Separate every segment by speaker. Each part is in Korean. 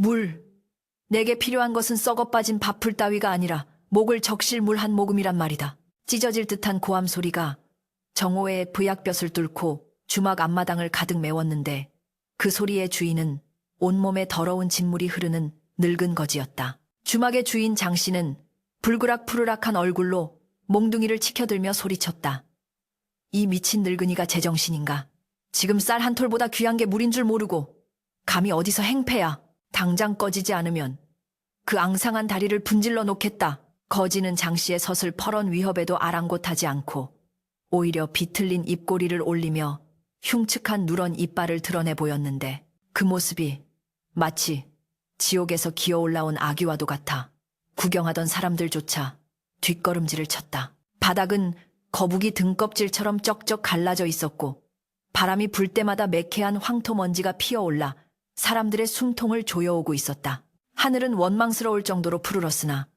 Speaker 1: 물. 내게 필요한 것은 썩어 빠진 밥풀 따위가 아니라 목을 적실 물 한 모금이란 말이다. 찢어질 듯한 고함 소리가 정호의 브약볕을 뚫고 주막 앞마당을 가득 메웠는데 그 소리의 주인은 온몸에 더러운 진물이 흐르는 늙은 거지였다. 주막의 주인 장씨는 불그락푸르락한 얼굴로 몽둥이를 치켜들며 소리쳤다. 이 미친 늙은이가 제정신인가? 지금 쌀 한 톨보다 귀한 게 물인 줄 모르고 감히 어디서 행패야. 당장 꺼지지 않으면 그 앙상한 다리를 분질러 놓겠다. 거지는 장씨의 서슬퍼런 위협에도 아랑곳하지 않고 오히려 비틀린 입꼬리를 올리며 흉측한 누런 이빨을 드러내 보였는데 그 모습이 마치 지옥에서 기어 올라온 아기와도 같아 구경하던 사람들조차 뒷걸음질을 쳤다. 바닥은 거북이 등껍질처럼 쩍쩍 갈라져 있었고 바람이 불 때마다 매캐한 황토먼지가 피어올라 사람들의 숨통을 조여오고 있었다. 하늘은 원망스러울 정도로 푸르렀으나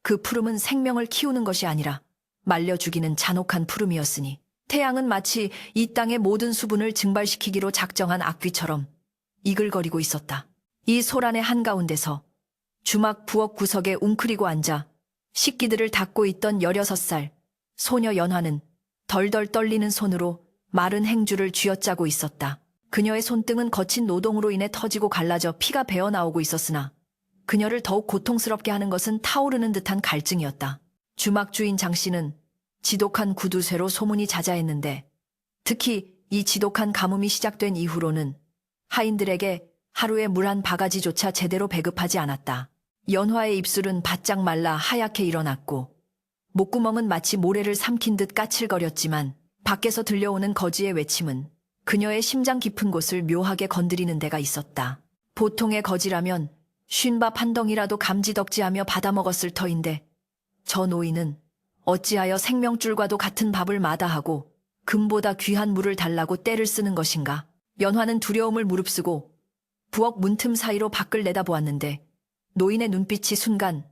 Speaker 1: 그 푸름은 생명을 키우는 것이 아니라 말려 죽이는 잔혹한 푸름이었으니 태양은 마치 이 땅의 모든 수분을 증발시키기로 작정한 악귀처럼 이글거리고 있었다. 이 소란의 한가운데서 주막 부엌 구석에 웅크리고 앉아 식기들을 닦고 있던 16살 소녀 연화는 덜덜 떨리는 손으로 마른 행주를 쥐어짜고 있었다. 그녀의 손등은 거친 노동으로 인해 터지고 갈라져 피가 배어나오고 있었으나 그녀를 더욱 고통스럽게 하는 것은 타오르는 듯한 갈증이었다. 주막 주인 장씨는 지독한 구두쇠로 소문이 자자했는데 특히 이 지독한 가뭄이 시작된 이후로는 하인들에게 하루에 물 한 바가지조차 제대로 배급하지 않았다. 연화의 입술은 바짝 말라 하얗게 일어났고 목구멍은 마치 모래를 삼킨 듯 까칠거렸지만 밖에서 들려오는 거지의 외침은 그녀의 심장 깊은 곳을 묘하게 건드리는 데가 있었다. 보통의 거지라면 쉰밥 한 덩이라도 감지덕지하며 받아먹었을 터인데 저 노인은 어찌하여 생명줄과도 같은 밥을 마다하고 금보다 귀한 물을 달라고 떼를 쓰는 것인가. 연화는 두려움을 무릅쓰고 부엌 문틈 사이로 밖을 내다보았는데 노인의 눈빛이 순간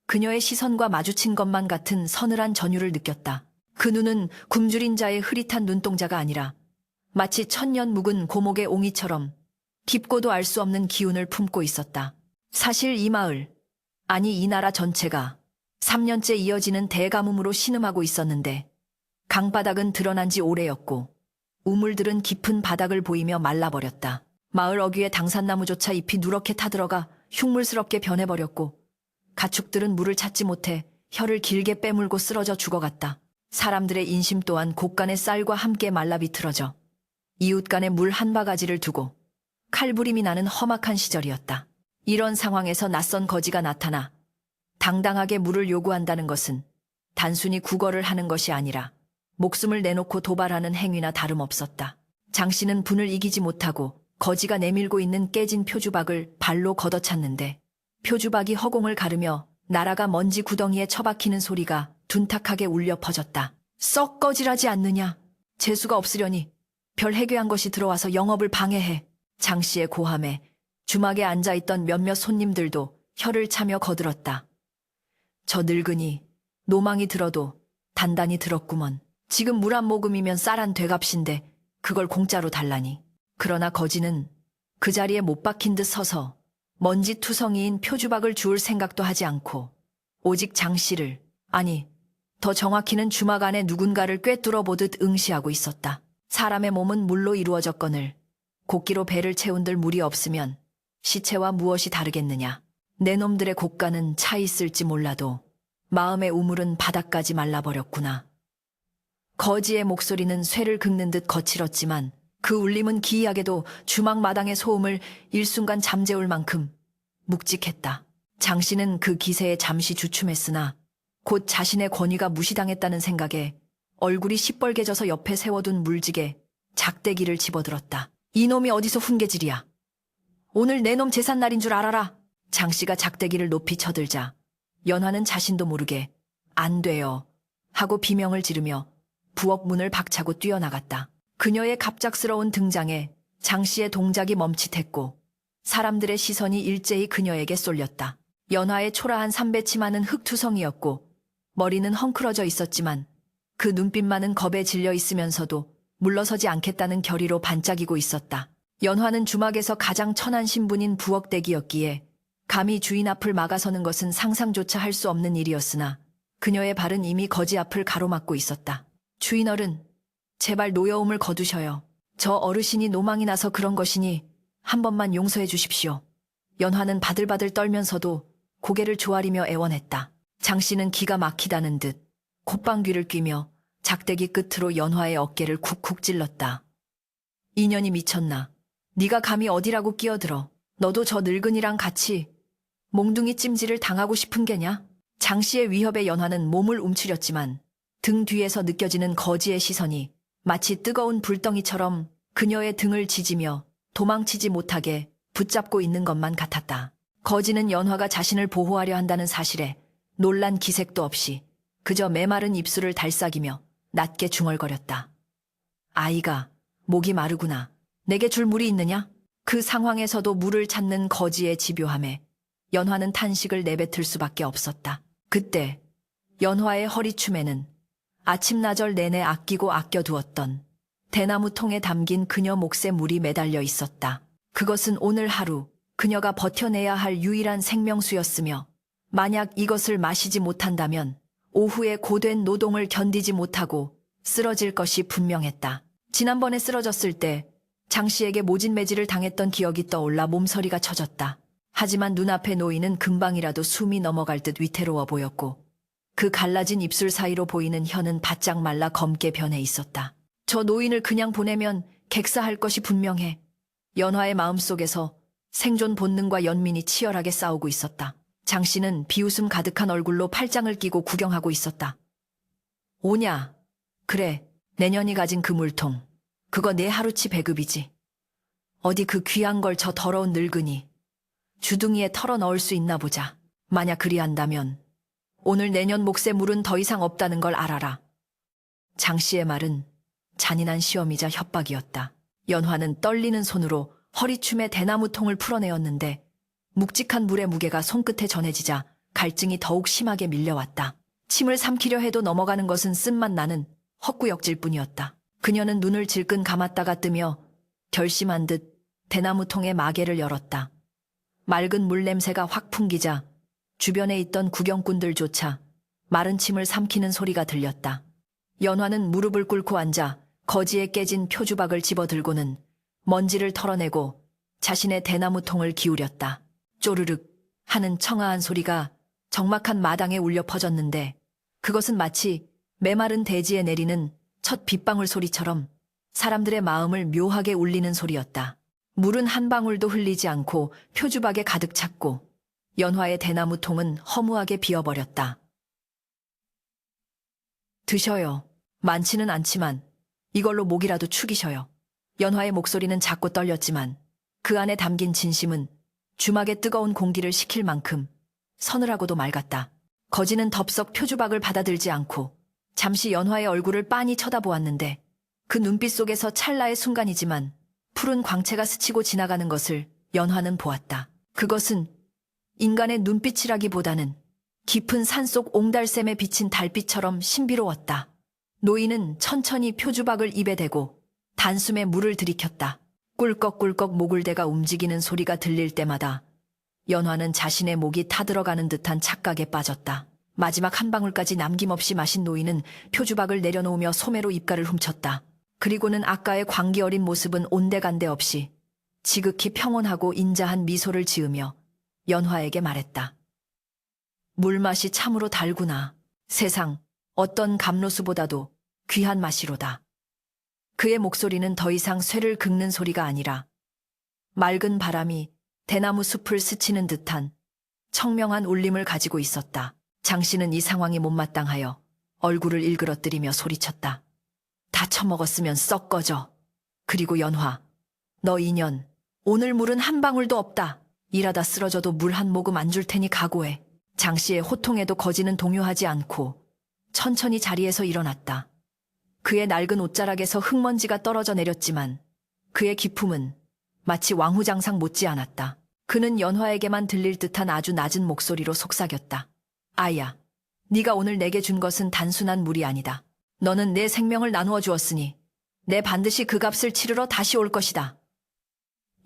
Speaker 1: 그녀의 시선과 마주친 것만 같은 서늘한 전율을 느꼈다. 그 눈은 굶주린 자의 흐릿한 눈동자가 아니라 마치 천년 묵은 고목의 옹이처럼 깊고도 알 수 없는 기운을 품고 있었다. 사실 이 마을, 아니 이 나라 전체가 3년째 이어지는 대가뭄으로 신음하고 있었는데 강바닥은 드러난 지 오래였고 우물들은 깊은 바닥을 보이며 말라버렸다. 마을 어귀의 당산나무조차 잎이 누렇게 타들어가 흉물스럽게 변해버렸고 가축들은 물을 찾지 못해 혀를 길게 빼물고 쓰러져 죽어갔다. 사람들의 인심 또한 곳간의 쌀과 함께 말라 비틀어져 이웃 간에 물 한 바가지를 두고 칼부림이 나는 험악한 시절이었다. 이런 상황에서 낯선 거지가 나타나 당당하게 물을 요구한다는 것은 단순히 구걸을 하는 것이 아니라 목숨을 내놓고 도발하는 행위나 다름없었다. 장씨는 분을 이기지 못하고 거지가 내밀고 있는 깨진 표주박을 발로 걷어찼는데 표주박이 허공을 가르며 나라가 먼지 구덩이에 처박히는 소리가 둔탁하게 울려 퍼졌다. 썩 꺼지라지 않느냐. 재수가 없으려니 별 해괴한 것이 들어와서 영업을 방해해. 장씨의 고함에 주막에 앉아있던 몇몇 손님들도 혀를 차며 거들었다. 저 늙은이 노망이 들어도 단단히 들었구먼. 지금 물 한 모금이면 쌀 한 되값인데 그걸 공짜로 달라니. 그러나 거지는 그 자리에 못 박힌 듯 서서 먼지투성이인 표주박을 주울 생각도 하지 않고 오직 장씨를, 아니 더 정확히는 주막 안에 누군가를 꿰뚫어 보듯 응시하고 있었다. 사람의 몸은 물로 이루어졌거늘 곡기로 배를 채운들 물이 없으면 시체와 무엇이 다르겠느냐. 내 놈들의 곡간은 차 있을지 몰라도 마음의 우물은 바닥까지 말라버렸구나. 거지의 목소리는 쇠를 긁는 듯 거칠었지만 그 울림은 기이하게도 주막 마당의 소음을 일순간 잠재울 만큼 묵직했다. 장씨는 그 기세에 잠시 주춤했으나 곧 자신의 권위가 무시당했다는 생각에 얼굴이 시뻘개져서 옆에 세워둔 물직에 작대기를 집어들었다. 이놈이 어디서 훈계질이야. 오늘 내 놈 제삿날인 줄 알아라. 장씨가 작대기를 높이 쳐들자 연화는 자신도 모르게 안 돼요 하고 비명을 지르며 부엌 문을 박차고 뛰어나갔다. 그녀의 갑작스러운 등장에 장씨의 동작이 멈칫했고 사람들의 시선이 일제히 그녀에게 쏠렸다. 연화의 초라한 삼배치마는 흙투성이었고 머리는 헝클어져 있었지만 그 눈빛만은 겁에 질려 있으면서도 물러서지 않겠다는 결의로 반짝이고 있었다. 연화는 주막에서 가장 천한 신분인 부엌대기였기에 감히 주인 앞을 막아서는 것은 상상조차 할 수 없는 일이었으나 그녀의 발은 이미 거지 앞을 가로막고 있었다. 주인 어른, 제발 노여움을 거두셔요. 저 어르신이 노망이 나서 그런 것이니 한 번만 용서해 주십시오. 연화는 바들바들 떨면서도 고개를 조아리며 애원했다. 장씨는 기가 막히다는 듯 콧방귀를 뀌며 작대기 끝으로 연화의 어깨를 쿡쿡 찔렀다. 이년이 미쳤나? 네가 감히 어디라고 끼어들어? 너도 저 늙은이랑 같이 몽둥이 찜질을 당하고 싶은 게냐? 장씨의 위협에 연화는 몸을 움츠렸지만 등 뒤에서 느껴지는 거지의 시선이 마치 뜨거운 불덩이처럼 그녀의 등을 지지며 도망치지 못하게 붙잡고 있는 것만 같았다. 거지는 연화가 자신을 보호하려 한다는 사실에 놀란 기색도 없이 그저 메마른 입술을 달싹이며 낮게 중얼거렸다. 아이가 목이 마르구나. 내게 줄 물이 있느냐? 그 상황에서도 물을 찾는 거지의 집요함에 연화는 탄식을 내뱉을 수밖에 없었다. 그때 연화의 허리춤에는 아침나절 내내 아끼고 아껴두었던 대나무 통에 담긴 그녀 몫의 물이 매달려 있었다. 그것은 오늘 하루 그녀가 버텨내야 할 유일한 생명수였으며 만약 이것을 마시지 못한다면 오후에 고된 노동을 견디지 못하고 쓰러질 것이 분명했다. 지난번에 쓰러졌을 때 장씨에게 모진매질을 당했던 기억이 떠올라 몸서리가 쳐졌다. 하지만 눈앞에 놓이는 금방이라도 숨이 넘어갈 듯 위태로워 보였고 그 갈라진 입술 사이로 보이는 혀는 바짝 말라 검게 변해 있었다. 저 노인을 그냥 보내면 객사할 것이 분명해. 연화의 마음속에서 생존 본능과 연민이 치열하게 싸우고 있었다. 장씨는 비웃음 가득한 얼굴로 팔짱을 끼고 구경하고 있었다. 오냐? 그래, 내년이 가진 그 물통. 그거 내 하루치 배급이지. 어디 그 귀한 걸 저 더러운 늙은이 주둥이에 털어 넣을 수 있나 보자. 만약 그리한다면 오늘 내년 몫의 물은 더 이상 없다는 걸 알아라. 장씨의 말은 잔인한 시험이자 협박이었다. 연화는 떨리는 손으로 허리춤에 대나무통을 풀어내었는데 묵직한 물의 무게가 손끝에 전해지자 갈증이 더욱 심하게 밀려왔다. 침을 삼키려 해도 넘어가는 것은 쓴맛 나는 헛구역질 뿐이었다. 그녀는 눈을 질끈 감았다가 뜨며 결심한 듯 대나무통의 마개를 열었다. 맑은 물 냄새가 확 풍기자 주변에 있던 구경꾼들조차 마른 침을 삼키는 소리가 들렸다. 연화는 무릎을 꿇고 앉아 거지에 깨진 표주박을 집어들고는 먼지를 털어내고 자신의 대나무통을 기울였다. 쪼르륵 하는 청아한 소리가 적막한 마당에 울려 퍼졌는데 그것은 마치 메마른 대지에 내리는 첫 빗방울 소리처럼 사람들의 마음을 묘하게 울리는 소리였다. 물은 한 방울도 흘리지 않고 표주박에 가득 찼고 연화의 대나무통은 허무하게 비어버렸다. 드셔요. 많지는 않지만 이걸로 목이라도 축이셔요. 연화의 목소리는 작고 떨렸지만 그 안에 담긴 진심은 주막의 뜨거운 공기를 식힐 만큼 서늘하고도 맑았다. 거지는 덥석 표주박을 받아들지 않고 잠시 연화의 얼굴을 빤히 쳐다보았는데 그 눈빛 속에서 찰나의 순간이지만 푸른 광채가 스치고 지나가는 것을 연화는 보았다. 그것은 인간의 눈빛이라기보다는 깊은 산속 옹달샘에 비친 달빛처럼 신비로웠다. 노인은 천천히 표주박을 입에 대고 단숨에 물을 들이켰다. 꿀꺽꿀꺽 목을 대가 움직이는 소리가 들릴 때마다 연화는 자신의 목이 타들어가는 듯한 착각에 빠졌다. 마지막 한 방울까지 남김없이 마신 노인은 표주박을 내려놓으며 소매로 입가를 훔쳤다. 그리고는 아까의 광기 어린 모습은 온데간데 없이 지극히 평온하고 인자한 미소를 지으며 연화에게 말했다. 물맛이 참으로 달구나. 세상 어떤 감로수보다도 귀한 맛이로다. 그의 목소리는 더 이상 쇠를 긁는 소리가 아니라 맑은 바람이 대나무 숲을 스치는 듯한 청명한 울림을 가지고 있었다. 장씨는 이 상황이 못마땅하여 얼굴을 일그러뜨리며 소리쳤다. 다 처먹었으면 썩 꺼져. 그리고 연화, 너 인연, 오늘 물은 한 방울도 없다. 일하다 쓰러져도 물 한 모금 안 줄 테니 각오해. 장씨의 호통에도 거지는 동요하지 않고 천천히 자리에서 일어났다. 그의 낡은 옷자락에서 흙먼지가 떨어져 내렸지만 그의 기품은 마치 왕후장상 못지않았다. 그는 연화에게만 들릴 듯한 아주 낮은 목소리로 속삭였다. 아이야, 네가 오늘 내게 준 것은 단순한 물이 아니다. 너는 내 생명을 나누어 주었으니 내 반드시 그 값을 치르러 다시 올 것이다.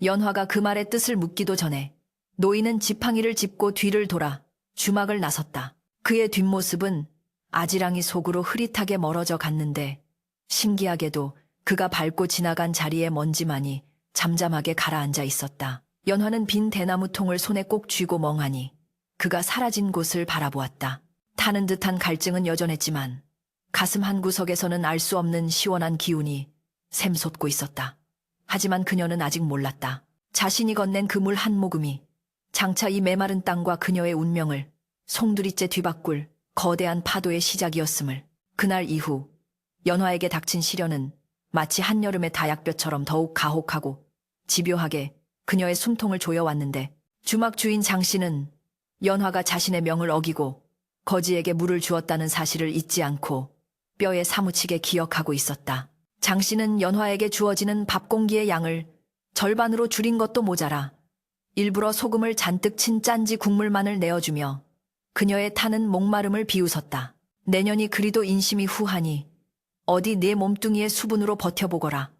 Speaker 1: 연화가 그 말의 뜻을 묻기도 전에 노인은 지팡이를 짚고 뒤를 돌아 주막을 나섰다. 그의 뒷모습은 아지랑이 속으로 흐릿하게 멀어져 갔는데 신기하게도 그가 밟고 지나간 자리에 먼지만이 잠잠하게 가라앉아 있었다. 연화는 빈 대나무 통을 손에 꼭 쥐고 멍하니 그가 사라진 곳을 바라보았다. 타는 듯한 갈증은 여전했지만 가슴 한구석에서는 알 수 없는 시원한 기운이 샘솟고 있었다. 하지만 그녀는 아직 몰랐다. 자신이 건넨 그 물 한 모금이 장차 이 메마른 땅과 그녀의 운명을 송두리째 뒤바꿀 거대한 파도의 시작이었음을. 그날 이후 연화에게 닥친 시련은 마치 한여름의 다약볕처럼 더욱 가혹하고 집요하게 그녀의 숨통을 조여왔는데 주막 주인 장씨는 연화가 자신의 명을 어기고 거지에게 물을 주었다는 사실을 잊지 않고 뼈에 사무치게 기억하고 있었다. 장씨는 연화에게 주어지는 밥 공기의 양을 절반으로 줄인 것도 모자라 일부러 소금을 잔뜩 친 짠지 국물만을 내어주며 그녀의 타는 목마름을 비웃었다. 내년이 그리도 인심이 후하니 어디 내 몸뚱이의 수분으로 버텨보거라.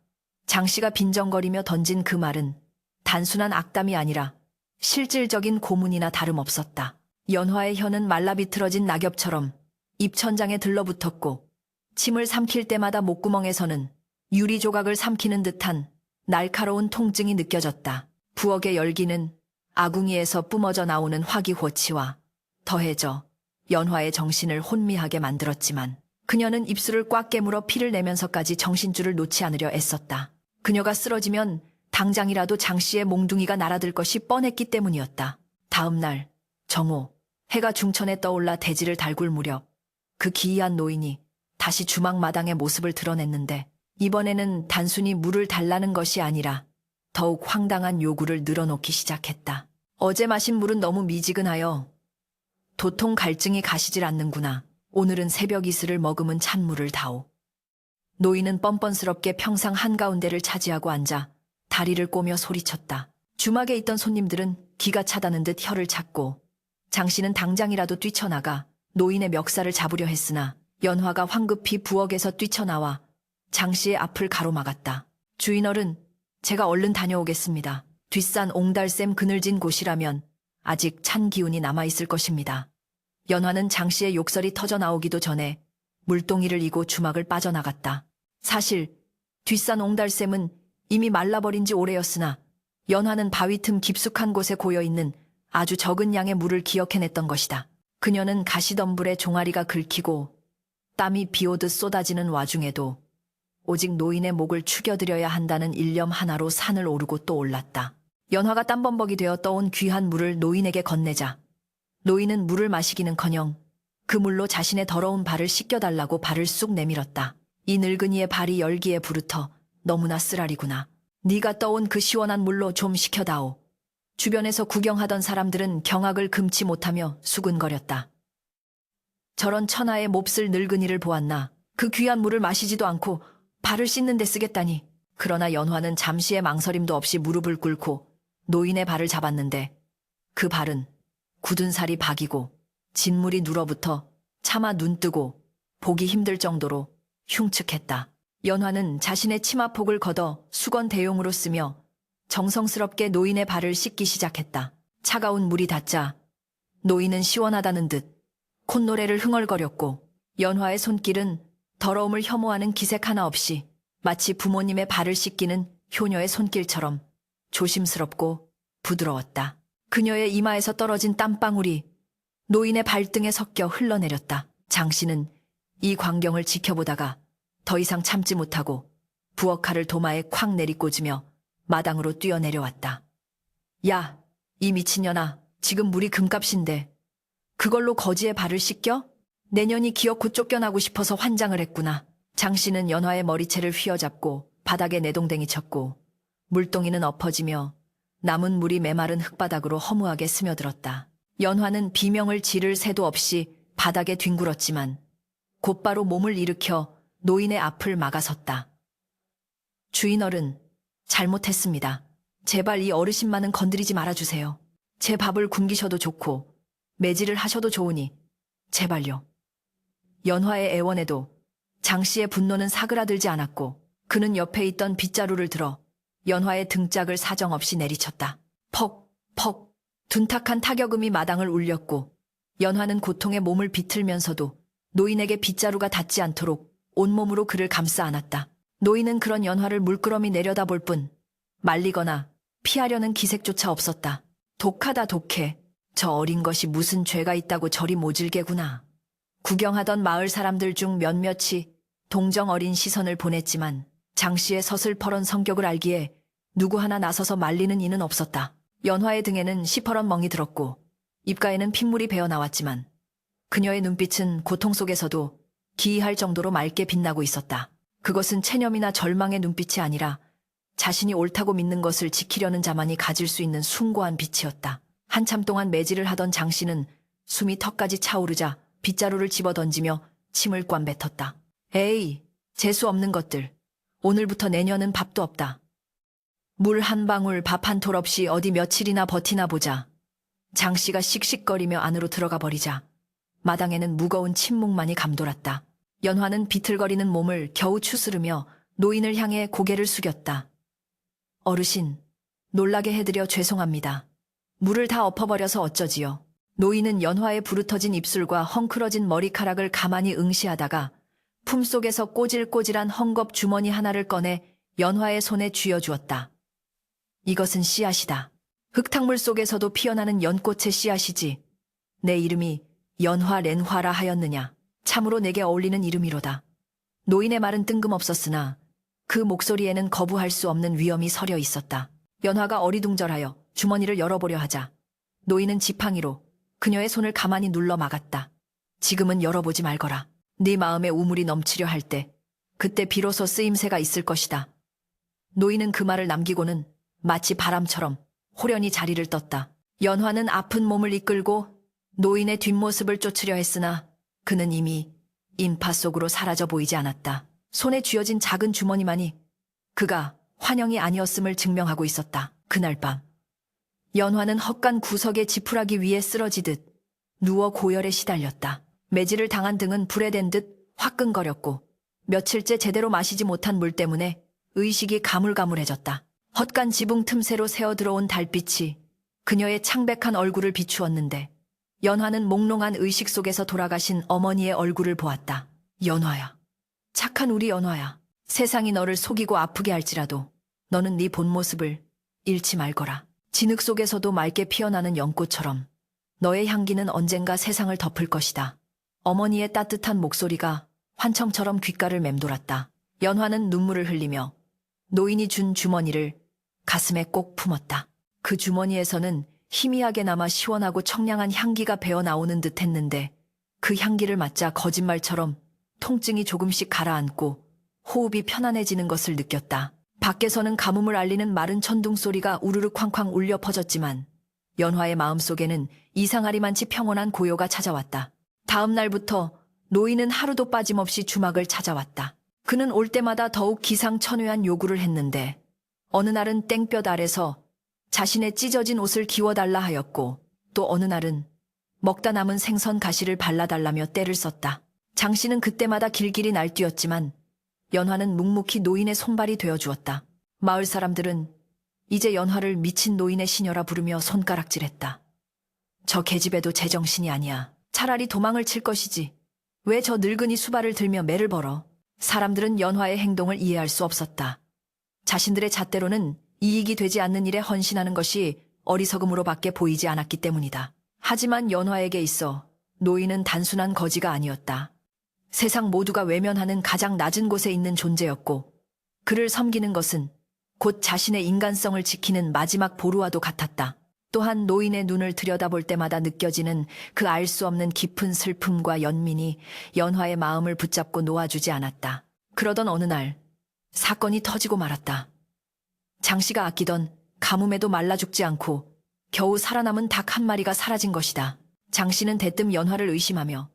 Speaker 1: 장씨가 빈정거리며 던진 그 말은 단순한 악담이 아니라 실질적인 고문이나 다름없었다. 연화의 혀는 말라비틀어진 낙엽처럼 입천장에 들러붙었고 침을 삼킬 때마다 목구멍에서는 유리 조각을 삼키는 듯한 날카로운 통증이 느껴졌다. 부엌의 열기는 아궁이에서 뿜어져 나오는 화기호치와 더해져 연화의 정신을 혼미하게 만들었지만 그녀는 입술을 꽉 깨물어 피를 내면서까지 정신줄을 놓지 않으려 애썼다. 그녀가 쓰러지면 당장이라도 장씨의 몽둥이가 날아들 것이 뻔했기 때문이었다. 다음 날 정오 해가 중천에 떠올라 대지를 달굴 무렵 그 기이한 노인이 다시 주막 마당의 모습을 드러냈는데 이번에는 단순히 물을 달라는 것이 아니라 더욱 황당한 요구를 늘어놓기 시작했다. 어제 마신 물은 너무 미지근하여 도통 갈증이 가시질 않는구나. 오늘은 새벽 이슬을 머금은 찬물을 다오. 노인은 뻔뻔스럽게 평상 한가운데를 차지하고 앉아 다리를 꼬며 소리쳤다. 주막에 있던 손님들은 기가 차다는 듯 혀를 찾고 장씨는 당장이라도 뛰쳐나가 노인의 멱살을 잡으려 했으나 연화가 황급히 부엌에서 뛰쳐나와 장씨의 앞을 가로막았다. 주인어른, 제가 얼른 다녀오겠습니다. 뒷산 옹달샘 그늘진 곳이라면 아직 찬 기운이 남아있을 것입니다. 연화는 장씨의 욕설이 터져 나오기도 전에 물동이를 이고 주막을 빠져나갔다. 사실 뒷산 옹달샘은 이미 말라버린 지 오래였으나 연화는 바위 틈 깊숙한 곳에 고여있는 아주 적은 양의 물을 기억해냈던 것이다. 그녀는 가시덤불에 종아리가 긁히고 땀이 비오듯 쏟아지는 와중에도 오직 노인의 목을 축여드려야 한다는 일념 하나로 산을 오르고 또 올랐다. 연화가 땀범벅이 되어 떠온 귀한 물을 노인에게 건네자 노인은 물을 마시기는커녕 그 물로 자신의 더러운 발을 씻겨달라고 발을 쑥 내밀었다. 이 늙은이의 발이 열기에 부르터 너무나 쓰라리구나. 네가 떠온 그 시원한 물로 좀 식혀다오. 주변에서 구경하던 사람들은 경악을 금치 못하며 수근거렸다. 저런 천하의 몹쓸 늙은이를 보았나. 그 귀한 물을 마시지도 않고 발을 씻는 데 쓰겠다니. 그러나 연화는 잠시의 망설임도 없이 무릎을 꿇고 노인의 발을 잡았는데 그 발은 굳은 살이 박이고 진물이 눌어붙어 차마 눈뜨고 보기 힘들 정도로 흉측했다. 연화는 자신의 치마폭을 걷어 수건 대용으로 쓰며 정성스럽게 노인의 발을 씻기 시작했다. 차가운 물이 닿자 노인은 시원하다는 듯 콧노래를 흥얼거렸고 연화의 손길은 더러움을 혐오하는 기색 하나 없이 마치 부모님의 발을 씻기는 효녀의 손길처럼 조심스럽고 부드러웠다. 그녀의 이마에서 떨어진 땀방울이 노인의 발등에 섞여 흘러내렸다. 장씨는 이 광경을 지켜보다가 더 이상 참지 못하고 부엌칼을 도마에 콱 내리꽂으며 마당으로 뛰어내려왔다. 야, 이 미친년아, 지금 물이 금값인데 그걸로 거지의 발을 씻겨? 내년이 기어코 쫓겨나고 싶어서 환장을 했구나. 장씨는 연화의 머리채를 휘어잡고 바닥에 내동댕이 쳤고 물동이는 엎어지며 남은 물이 메마른 흙바닥으로 허무하게 스며들었다. 연화는 비명을 지를 새도 없이 바닥에 뒹굴었지만 곧바로 몸을 일으켜 노인의 앞을 막아섰다. 주인어른, 잘못했습니다. 제발 이 어르신만은 건드리지 말아주세요. 제 밥을 굶기셔도 좋고 매질을 하셔도 좋으니 제발요. 연화의 애원에도 장씨의 분노는 사그라들지 않았고 그는 옆에 있던 빗자루를 들어 연화의 등짝을 사정없이 내리쳤다. 퍽, 퍽. 둔탁한 타격음이 마당을 울렸고 연화는 고통에 몸을 비틀면서도 노인에게 빗자루가 닿지 않도록 온몸으로 그를 감싸 안았다. 노인은 그런 연화를 물끄러미 내려다볼 뿐 말리거나 피하려는 기색조차 없었다. 독하다 독해. 저 어린 것이 무슨 죄가 있다고 저리 모질게구나. 구경하던 마을 사람들 중 몇몇이 동정 어린 시선을 보냈지만 장 씨의 서슬퍼런 성격을 알기에 누구 하나 나서서 말리는 이는 없었다. 연화의 등에는 시퍼런 멍이 들었고 입가에는 핏물이 배어 나왔지만 그녀의 눈빛은 고통 속에서도 기이할 정도로 맑게 빛나고 있었다. 그것은 체념이나 절망의 눈빛이 아니라 자신이 옳다고 믿는 것을 지키려는 자만이 가질 수 있는 숭고한 빛이었다. 한참 동안 매질을 하던 장 씨는 숨이 턱까지 차오르자 빗자루를 집어던지며 침을 꽝 뱉었다. 에이, 재수 없는 것들. 오늘부터 내년은 밥도 없다. 물 한 방울 밥 한 톨 없이 어디 며칠이나 버티나 보자. 장 씨가 씩씩거리며 안으로 들어가 버리자 마당에는 무거운 침묵만이 감돌았다. 연화는 비틀거리는 몸을 겨우 추스르며 노인을 향해 고개를 숙였다. 어르신, 놀라게 해드려 죄송합니다. 물을 다 엎어버려서 어쩌지요. 노인은 연화의 부르터진 입술과 헝클어진 머리카락을 가만히 응시하다가 품속에서 꼬질꼬질한 헝겊 주머니 하나를 꺼내 연화의 손에 쥐어주었다. 이것은 씨앗이다. 흙탕물 속에서도 피어나는 연꽃의 씨앗이지. 내 이름이 연화렌화라 하였느냐. 참으로 내게 어울리는 이름이로다. 노인의 말은 뜬금없었으나 그 목소리에는 거부할 수 없는 위엄이 서려 있었다. 연화가 어리둥절하여 주머니를 열어보려 하자 노인은 지팡이로 그녀의 손을 가만히 눌러 막았다. 지금은 열어보지 말거라. 네 마음에 우물이 넘치려 할 때 그때 비로소 쓰임새가 있을 것이다. 노인은 그 말을 남기고는 마치 바람처럼 호련히 자리를 떴다. 연화는 아픈 몸을 이끌고 노인의 뒷모습을 쫓으려 했으나 그는 이미 인파 속으로 사라져 보이지 않았다. 손에 쥐어진 작은 주머니만이 그가 환영이 아니었음을 증명하고 있었다. 그날 밤 연화는 헛간 구석에 지푸라기 위에 쓰러지듯 누워 고열에 시달렸다. 매질을 당한 등은 불에 댄 듯 화끈거렸고 며칠째 제대로 마시지 못한 물 때문에 의식이 가물가물해졌다. 헛간 지붕 틈새로 새어 들어온 달빛이 그녀의 창백한 얼굴을 비추었는데 연화는 몽롱한 의식 속에서 돌아가신 어머니의 얼굴을 보았다. 연화야. 착한 우리 연화야. 세상이 너를 속이고 아프게 할지라도 너는 네 본 모습을 잃지 말거라. 진흙 속에서도 맑게 피어나는 연꽃처럼 너의 향기는 언젠가 세상을 덮을 것이다. 어머니의 따뜻한 목소리가 환청처럼 귓가를 맴돌았다. 연화는 눈물을 흘리며 노인이 준 주머니를 가슴에 꼭 품었다. 그 주머니에서는 희미하게 남아 시원하고 청량한 향기가 배어나오는 듯 했는데 그 향기를 맡자 거짓말처럼 통증이 조금씩 가라앉고 호흡이 편안해지는 것을 느꼈다. 밖에서는 가뭄을 알리는 마른 천둥 소리가 우르르 쾅쾅 울려 퍼졌지만 연화의 마음속에는 이상하리만치 평온한 고요가 찾아왔다. 다음 날부터 노인은 하루도 빠짐없이 주막을 찾아왔다. 그는 올 때마다 더욱 기상천외한 요구를 했는데 어느 날은 땡볕 아래서 자신의 찢어진 옷을 기워달라 하였고 또 어느 날은 먹다 남은 생선 가시를 발라달라며 떼를 썼다. 장 씨는 그때마다 길길이 날뛰었지만 연화는 묵묵히 노인의 손발이 되어주었다. 마을 사람들은 이제 연화를 미친 노인의 시녀라 부르며 손가락질했다. 저 계집애도 제정신이 아니야. 차라리 도망을 칠 것이지. 왜 저 늙은이 수발을 들며 매를 벌어. 사람들은 연화의 행동을 이해할 수 없었다. 자신들의 잣대로는 이익이 되지 않는 일에 헌신하는 것이 어리석음으로밖에 보이지 않았기 때문이다. 하지만 연화에게 있어 노인은 단순한 거지가 아니었다. 세상 모두가 외면하는 가장 낮은 곳에 있는 존재였고 그를 섬기는 것은 곧 자신의 인간성을 지키는 마지막 보루와도 같았다. 또한 노인의 눈을 들여다볼 때마다 느껴지는 그 알 수 없는 깊은 슬픔과 연민이 연화의 마음을 붙잡고 놓아주지 않았다. 그러던 어느 날 사건이 터지고 말았다. 장 씨가 아끼던 가뭄에도 말라 죽지 않고 겨우 살아남은 닭 한 마리가 사라진 것이다. 장 씨는 대뜸 연화를 의심하며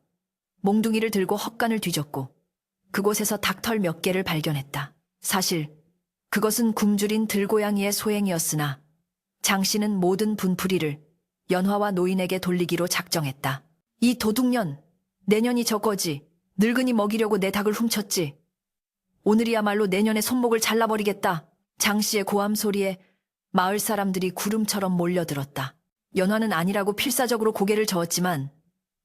Speaker 1: 몽둥이를 들고 헛간을 뒤졌고 그곳에서 닭털 몇 개를 발견했다. 사실 그것은 굶주린 들고양이의 소행이었으나 장 씨는 모든 분풀이를 연화와 노인에게 돌리기로 작정했다. 이 도둑년, 내년이 저거지. 늙은이 먹이려고 내 닭을 훔쳤지. 오늘이야말로 내년의 손목을 잘라버리겠다. 장 씨의 고함 소리에 마을 사람들이 구름처럼 몰려들었다. 연화는 아니라고 필사적으로 고개를 저었지만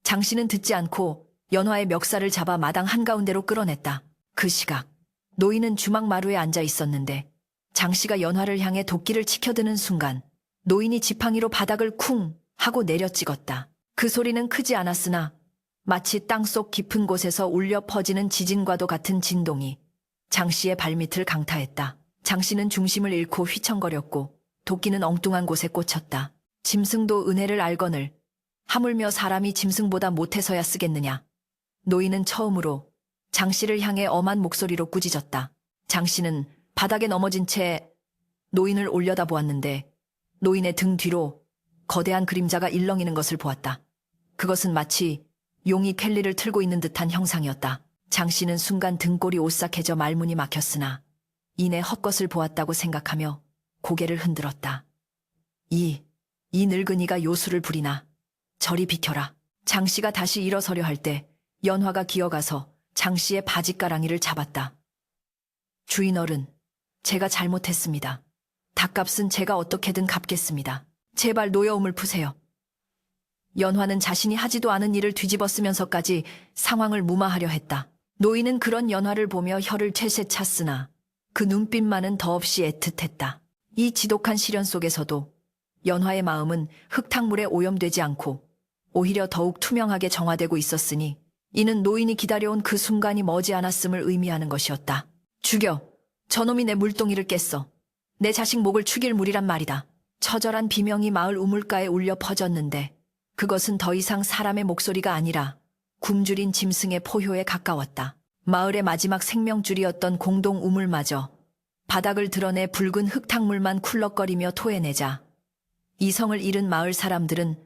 Speaker 1: 장 씨는 듣지 않고 연화의 멱살을 잡아 마당 한가운데로 끌어냈다. 그 시각 노인은 주막 마루에 앉아 있었는데 장 씨가 연화를 향해 도끼를 치켜드는 순간 노인이 지팡이로 바닥을 쿵 하고 내려 찍었다. 그 소리는 크지 않았으나 마치 땅속 깊은 곳에서 울려 퍼지는 지진과도 같은 진동이 장 씨의 발밑을 강타했다. 장 씨는 중심을 잃고 휘청거렸고 도끼는 엉뚱한 곳에 꽂혔다. 짐승도 은혜를 알거늘 하물며 사람이 짐승보다 못해서야 쓰겠느냐. 노인은 처음으로 장 씨를 향해 엄한 목소리로 꾸짖었다. 장 씨는 바닥에 넘어진 채 노인을 올려다보았는데 노인의 등 뒤로 거대한 그림자가 일렁이는 것을 보았다. 그것은 마치 용이 켈리를 틀고 있는 듯한 형상이었다. 장 씨는 순간 등골이 오싹해져 말문이 막혔으나 이내 헛것을 보았다고 생각하며 고개를 흔들었다. 이 늙은이가 요술을 부리나. 저리 비켜라. 장 씨가 다시 일어서려 할 때 연화가 기어가서 장 씨의 바지가랑이를 잡았다. 주인 어른, 제가 잘못했습니다. 닭값은 제가 어떻게든 갚겠습니다. 제발 노여움을 푸세요. 연화는 자신이 하지도 않은 일을 뒤집어 쓰면서까지 상황을 무마하려 했다. 노인은 그런 연화를 보며 혀를 채채 찼으나 그 눈빛만은 더없이 애틋했다. 이 지독한 시련 속에서도 연화의 마음은 흙탕물에 오염되지 않고 오히려 더욱 투명하게 정화되고 있었으니 이는 노인이 기다려온 그 순간이 머지않았음을 의미하는 것이었다. 죽여. 저놈이 내 물동이를 깼어. 내 자식 목을 축일 무리란 말이다. 처절한 비명이 마을 우물가에 울려 퍼졌는데 그것은 더 이상 사람의 목소리가 아니라 굶주린 짐승의 포효에 가까웠다. 마을의 마지막 생명줄이었던 공동 우물마저 바닥을 드러내 붉은 흙탕물만 쿨럭거리며 토해내자 이성을 잃은 마을 사람들은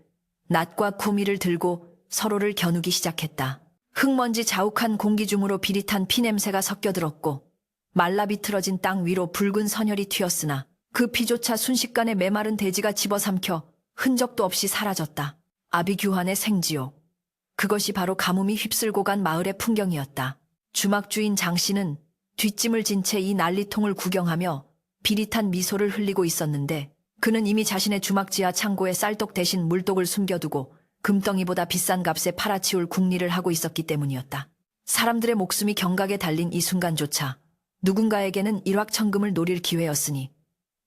Speaker 1: 낫과 쿠미를 들고 서로를 겨누기 시작했다. 흙먼지 자욱한 공기중으로 비릿한 피냄새가 섞여들었고 말라 비틀어진 땅 위로 붉은 선혈이 튀었으나 그 피조차 순식간에 메마른 돼지가 집어삼켜 흔적도 없이 사라졌다. 아비규환의 생지옥. 그것이 바로 가뭄이 휩쓸고 간 마을의 풍경이었다. 주막주인 장 씨는 뒷짐을 진 채 이 난리통을 구경하며 비릿한 미소를 흘리고 있었는데 그는 이미 자신의 주막 지하 창고에 쌀독 대신 물독을 숨겨두고 금덩이보다 비싼 값에 팔아치울 궁리를 하고 있었기 때문이었다. 사람들의 목숨이 경각에 달린 이 순간조차 누군가에게는 일확천금을 노릴 기회였으니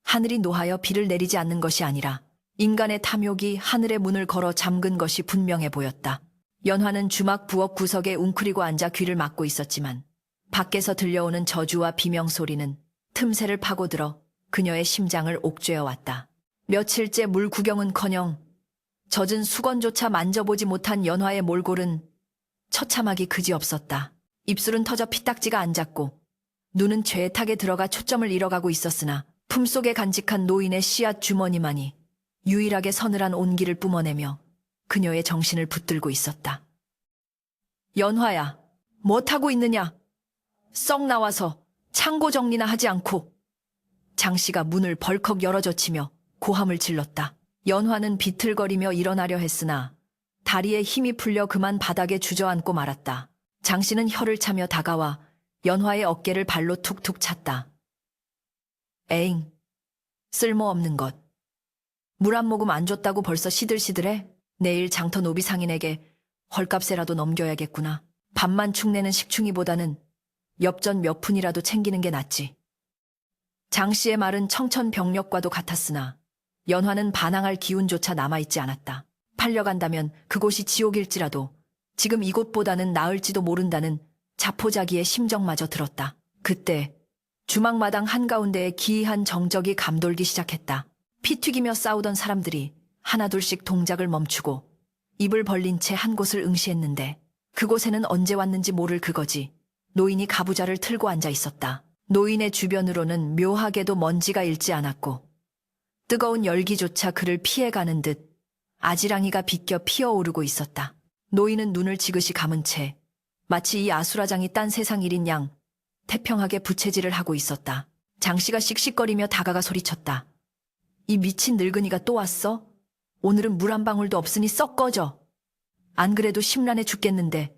Speaker 1: 하늘이 노하여 비를 내리지 않는 것이 아니라 인간의 탐욕이 하늘의 문을 걸어 잠근 것이 분명해 보였다. 연화는 주막 부엌 구석에 웅크리고 앉아 귀를 막고 있었지만 밖에서 들려오는 저주와 비명소리는 틈새를 파고들어 그녀의 심장을 옥죄어 왔다. 며칠째 물 구경은커녕 젖은 수건조차 만져보지 못한 연화의 몰골은 처참하기 그지없었다. 입술은 터져 피딱지가 앉았고 눈은 죄탁에 들어가 초점을 잃어가고 있었으나 품속에 간직한 노인의 씨앗 주머니만이 유일하게 서늘한 온기를 뿜어내며 그녀의 정신을 붙들고 있었다. 연화야, 못하고 있느냐? 썩 나와서 창고 정리나 하지 않고. 장 씨가 문을 벌컥 열어젖히며 고함을 질렀다. 연화는 비틀거리며 일어나려 했으나 다리에 힘이 풀려 그만 바닥에 주저앉고 말았다. 장 씨는 혀를 차며 다가와 연화의 어깨를 발로 툭툭 찼다. 에잉, 쓸모없는 것. 물 한 모금 안 줬다고 벌써 시들시들해? 내일 장터 노비 상인에게 헐값에라도 넘겨야겠구나. 밥만 축내는 식충이보다는 엽전 몇 푼이라도 챙기는 게 낫지. 장 씨의 말은 청천벽력과도 같았으나 연화는 반항할 기운조차 남아있지 않았다. 팔려간다면 그곳이 지옥일지라도 지금 이곳보다는 나을지도 모른다는 자포자기의 심정마저 들었다. 그때 주막마당 한가운데에 기이한 정적이 감돌기 시작했다. 피 튀기며 싸우던 사람들이 하나둘씩 동작을 멈추고 입을 벌린 채 한 곳을 응시했는데 그곳에는 언제 왔는지 모를 그거지. 노인이 가부좌를 틀고 앉아 있었다. 노인의 주변으로는 묘하게도 먼지가 일지 않았고 뜨거운 열기조차 그를 피해가는 듯 아지랑이가 비껴 피어오르고 있었다. 노인은 눈을 지그시 감은 채 마치 이 아수라장이 딴 세상 일인 양 태평하게 부채질을 하고 있었다. 장씨가 씩씩거리며 다가가 소리쳤다. 이 미친 늙은이가 또 왔어? 오늘은 물 한 방울도 없으니 썩 꺼져. 안 그래도 심란해 죽겠는데.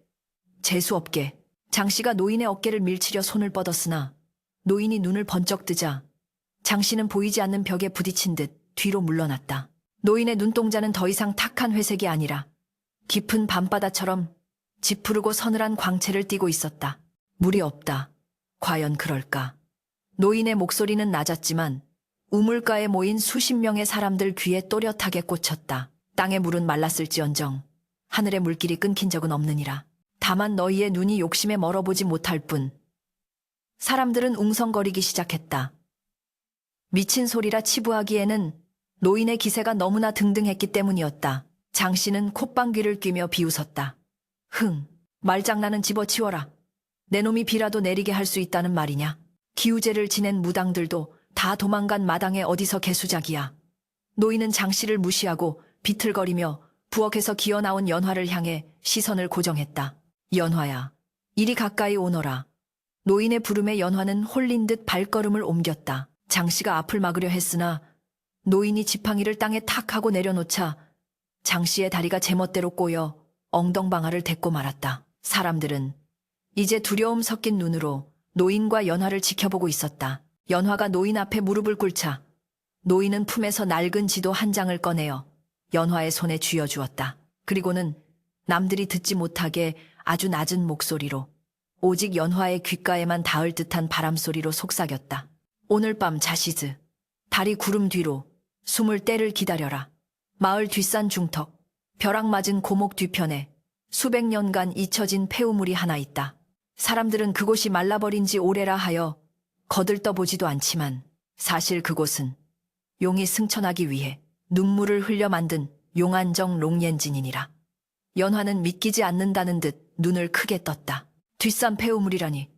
Speaker 1: 재수없게. 장씨가 노인의 어깨를 밀치려 손을 뻗었으나 노인이 눈을 번쩍 뜨자 장씨는 보이지 않는 벽에 부딪힌 듯 뒤로 물러났다. 노인의 눈동자는 더 이상 탁한 회색이 아니라 깊은 밤바다처럼 짙푸르고 서늘한 광채를 띠고 있었다. 물이 없다. 과연 그럴까? 노인의 목소리는 낮았지만 우물가에 모인 수십 명의 사람들 귀에 또렷하게 꽂혔다. 땅의 물은 말랐을지언정 하늘의 물길이 끊긴 적은 없느니라. 다만 너희의 눈이 욕심에 멀어보지 못할 뿐. 사람들은 웅성거리기 시작했다. 미친 소리라 치부하기에는 노인의 기세가 너무나 등등했기 때문이었다. 장씨는 콧방귀를 뀌며 비웃었다. 말장난은 집어치워라. 내 놈이 비라도 내리게 할 수 있다는 말이냐. 기우제를 지낸 무당들도 다 도망간 마당에 어디서 개수작이야. 노인은 장씨를 무시하고 비틀거리며 부엌에서 기어나온 연화를 향해 시선을 고정했다. 연화야, 이리 가까이 오너라. 노인의 부름에 연화는 홀린 듯 발걸음을 옮겼다. 장씨가 앞을 막으려 했으나 노인이 지팡이를 땅에 탁 하고 내려놓자 장씨의 다리가 제멋대로 꼬여 엉덩방아를 댔고 말았다. 사람들은 이제 두려움 섞인 눈으로 노인과 연화를 지켜보고 있었다. 연화가 노인 앞에 무릎을 꿇자 노인은 품에서 낡은 지도 한 장을 꺼내어 연화의 손에 쥐어주었다. 그리고는 남들이 듣지 못하게 아주 낮은 목소리로 오직 연화의 귓가에만 닿을 듯한 바람소리로 속삭였다. 오늘 밤 자시즈, 다리 구름 뒤로 숨을 때를 기다려라. 마을 뒷산 중턱, 벼락 맞은 고목 뒤편에 수백 년간 잊혀진 폐우물이 하나 있다. 사람들은 그곳이 말라버린 지 오래라 하여 거들떠보지도 않지만 사실 그곳은 용이 승천하기 위해 눈물을 흘려 만든 용안정 롱옌진이니라. 연화는 믿기지 않는다는 듯 눈을 크게 떴다. 뒷산 폐우물이라니.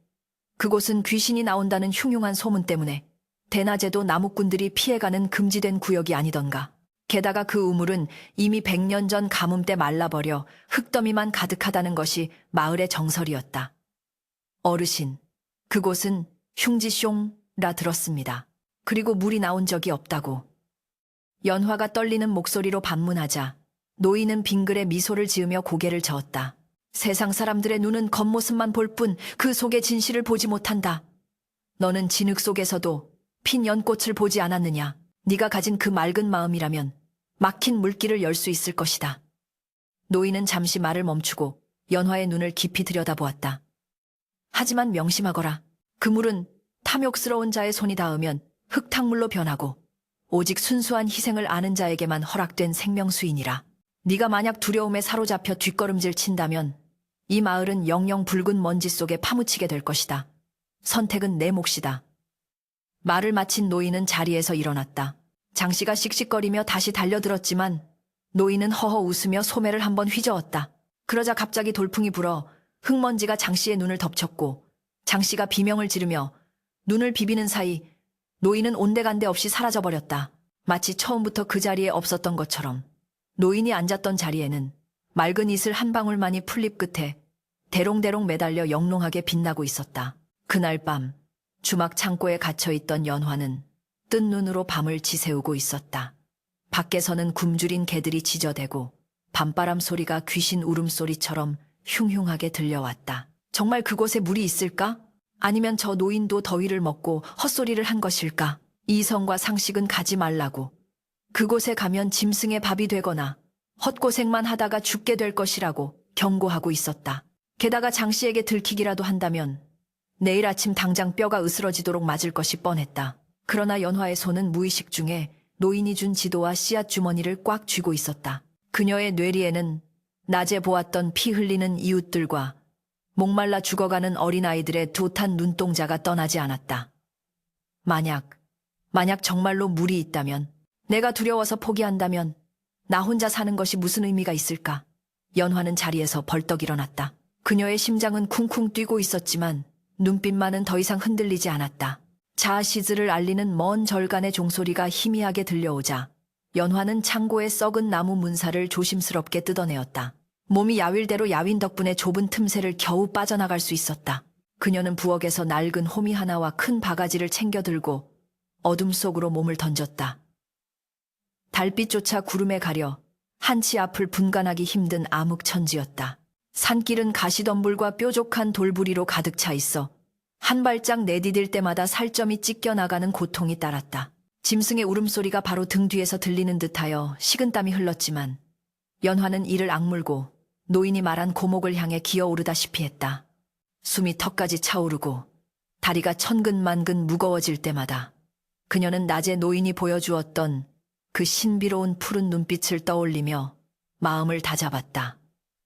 Speaker 1: 그곳은 귀신이 나온다는 흉흉한 소문 때문에 대낮에도 나무꾼들이 피해가는 금지된 구역이 아니던가. 게다가 그 우물은 이미 100년 전 가뭄 때 말라버려 흙더미만 가득하다는 것이 마을의 정설이었다. 어르신, 그곳은 흉지숑라 들었습니다. 그리고 물이 나온 적이 없다고. 연화가 떨리는 목소리로 반문하자 노인은 빙글에 미소를 지으며 고개를 저었다. 세상 사람들의 눈은 겉모습만 볼 뿐 그 속의 진실을 보지 못한다. 너는 진흙 속에서도 핀 연꽃을 보지 않았느냐. 네가 가진 그 맑은 마음이라면 막힌 물길을 열 수 있을 것이다. 노인은 잠시 말을 멈추고 연화의 눈을 깊이 들여다보았다. 하지만 명심하거라. 그 물은 탐욕스러운 자의 손이 닿으면 흙탕물로 변하고 오직 순수한 희생을 아는 자에게만 허락된 생명수이니라. 네가 만약 두려움에 사로잡혀 뒷걸음질 친다면 이 마을은 영영 붉은 먼지 속에 파묻히게 될 것이다. 선택은 내 몫이다. 말을 마친 노인은 자리에서 일어났다. 장씨가 씩씩거리며 다시 달려들었지만 노인은 허허 웃으며 소매를 한번 휘저었다. 그러자 갑자기 돌풍이 불어 흙먼지가 장씨의 눈을 덮쳤고 장씨가 비명을 지르며 눈을 비비는 사이 노인은 온데간데 없이 사라져버렸다. 마치 처음부터 그 자리에 없었던 것처럼 노인이 앉았던 자리에는 맑은 이슬 한 방울만이 풀잎 끝에 대롱대롱 매달려 영롱하게 빛나고 있었다. 그날 밤 주막 창고에 갇혀있던 연화는 뜬 눈으로 밤을 지새우고 있었다. 밖에서는 굶주린 개들이 짖어대고 밤바람 소리가 귀신 울음소리처럼 흉흉하게 들려왔다. 정말 그곳에 물이 있을까? 아니면 저 노인도 더위를 먹고 헛소리를 한 것일까? 이성과 상식은 가지 말라고. 그곳에 가면 짐승의 밥이 되거나 헛고생만 하다가 죽게 될 것이라고 경고하고 있었다. 게다가 장씨에게 들키기라도 한다면 내일 아침 당장 뼈가 으스러지도록 맞을 것이 뻔했다. 그러나 연화의 손은 무의식 중에 노인이 준 지도와 씨앗 주머니를 꽉 쥐고 있었다. 그녀의 뇌리에는 낮에 보았던 피 흘리는 이웃들과 목말라 죽어가는 어린아이들의 둔한 눈동자가 떠나지 않았다. 만약 정말로 물이 있다면, 내가 두려워서 포기한다면 나 혼자 사는 것이 무슨 의미가 있을까? 연화는 자리에서 벌떡 일어났다. 그녀의 심장은 쿵쿵 뛰고 있었지만 눈빛만은 더 이상 흔들리지 않았다. 자시즈를 알리는 먼 절간의 종소리가 희미하게 들려오자 연화는 창고의 썩은 나무 문살을 조심스럽게 뜯어내었다. 몸이 야윌대로 야윈 덕분에 좁은 틈새를 겨우 빠져나갈 수 있었다. 그녀는 부엌에서 낡은 호미 하나와 큰 바가지를 챙겨 들고 어둠 속으로 몸을 던졌다. 달빛조차 구름에 가려 한치 앞을 분간하기 힘든 암흑천지였다. 산길은 가시덤불과 뾰족한 돌부리로 가득 차 있어 한 발짝 내디딜 때마다 살점이 찢겨나가는 고통이 따랐다. 짐승의 울음소리가 바로 등 뒤에서 들리는 듯하여 식은땀이 흘렀지만 연화는 이를 악물고 노인이 말한 고목을 향해 기어오르다시피 했다. 숨이 턱까지 차오르고 다리가 천근만근 무거워질 때마다 그녀는 낮에 노인이 보여주었던 그 신비로운 푸른 눈빛을 떠올리며 마음을 다잡았다.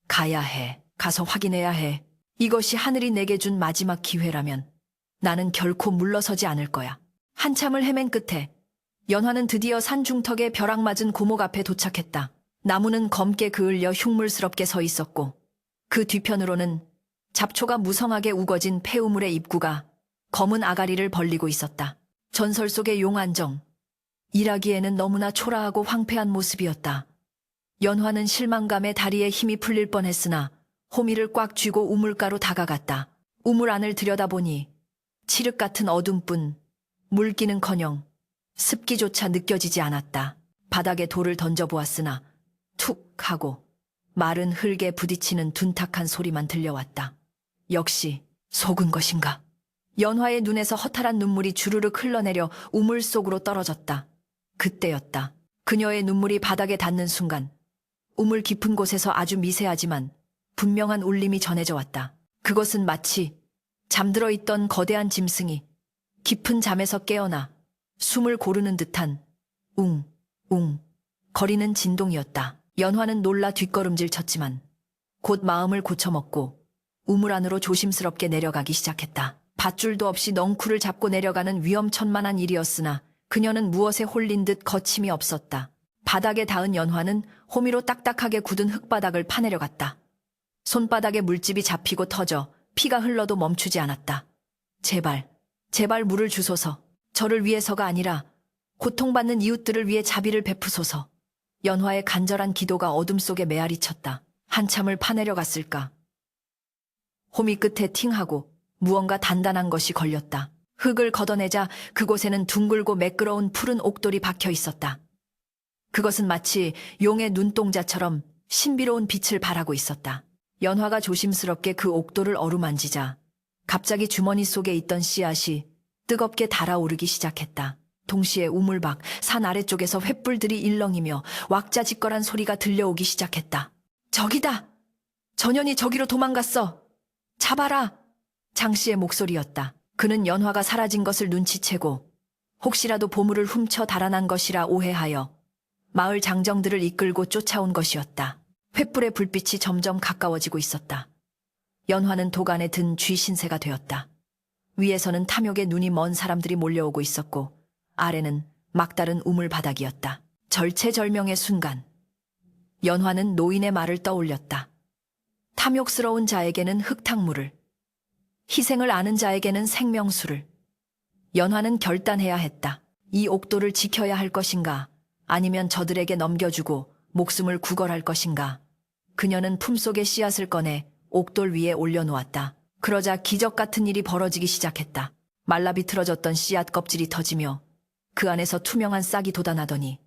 Speaker 1: 가야 해. 가서 확인해야 해. 이것이 하늘이 내게 준 마지막 기회라면 나는 결코 물러서지 않을 거야. 한참을 헤맨 끝에 연화는 드디어 산 중턱에 벼락 맞은 고목 앞에 도착했다. 나무는 검게 그을려 흉물스럽게 서 있었고 그 뒤편으로는 잡초가 무성하게 우거진 폐우물의 입구가 검은 아가리를 벌리고 있었다. 전설 속의 용안정. 일하기에는 너무나 초라하고 황폐한 모습이었다. 연화는 실망감에 다리에 힘이 풀릴 뻔했으나 호미를 꽉 쥐고 우물가로 다가갔다. 우물 안을 들여다보니 칠흑 같은 어둠뿐 물기는커녕 습기조차 느껴지지 않았다. 바닥에 돌을 던져보았으나 툭 하고 마른 흙에 부딪히는 둔탁한 소리만 들려왔다. 역시 속은 것인가? 연화의 눈에서 허탈한 눈물이 주르륵 흘러내려 우물 속으로 떨어졌다. 그때였다. 그녀의 눈물이 바닥에 닿는 순간 우물 깊은 곳에서 아주 미세하지만 분명한 울림이 전해져 왔다. 그것은 마치 잠들어 있던 거대한 짐승이 깊은 잠에서 깨어나 숨을 고르는 듯한 웅, 웅 거리는 진동이었다. 연화는 놀라 뒷걸음질 쳤지만 곧 마음을 고쳐먹고 우물 안으로 조심스럽게 내려가기 시작했다. 밧줄도 없이 넝쿨을 잡고 내려가는 위험천만한 일이었으나 그녀는 무엇에 홀린 듯 거침이 없었다. 바닥에 닿은 연화는 호미로 딱딱하게 굳은 흙바닥을 파내려갔다. 손바닥에 물집이 잡히고 터져 피가 흘러도 멈추지 않았다. 제발, 제발 물을 주소서. 저를 위해서가 아니라 고통받는 이웃들을 위해 자비를 베푸소서. 연화의 간절한 기도가 어둠 속에 메아리 쳤다. 한참을 파내려갔을까. 호미 끝에 팅하고 무언가 단단한 것이 걸렸다. 흙을 걷어내자 그곳에는 둥글고 매끄러운 푸른 옥돌이 박혀 있었다. 그것은 마치 용의 눈동자처럼 신비로운 빛을 발하고 있었다. 연화가 조심스럽게 그 옥돌을 어루만지자 갑자기 주머니 속에 있던 씨앗이 뜨겁게 달아오르기 시작했다. 동시에 우물 밖 산 아래쪽에서 횃불들이 일렁이며 왁자지껄한 소리가 들려오기 시작했다. 저기다! 전현이 저기로 도망갔어! 잡아라! 장씨의 목소리였다. 그는 연화가 사라진 것을 눈치채고 혹시라도 보물을 훔쳐 달아난 것이라 오해하여 마을 장정들을 이끌고 쫓아온 것이었다. 횃불의 불빛이 점점 가까워지고 있었다. 연화는 도간에 든 쥐 신세가 되었다. 위에서는 탐욕에 눈이 먼 사람들이 몰려오고 있었고 아래는 막다른 우물 바닥이었다. 절체절명의 순간 연화는 노인의 말을 떠올렸다. 탐욕스러운 자에게는 흙탕물을, 희생을 아는 자에게는 생명수를. 연화는 결단해야 했다. 이 옥돌을 지켜야 할 것인가 아니면 저들에게 넘겨주고 목숨을 구걸할 것인가. 그녀는 품속에 씨앗을 꺼내 옥돌 위에 올려놓았다. 그러자 기적 같은 일이 벌어지기 시작했다. 말라 비틀어졌던 씨앗 껍질이 터지며 그 안에서 투명한 싹이 돋아나더니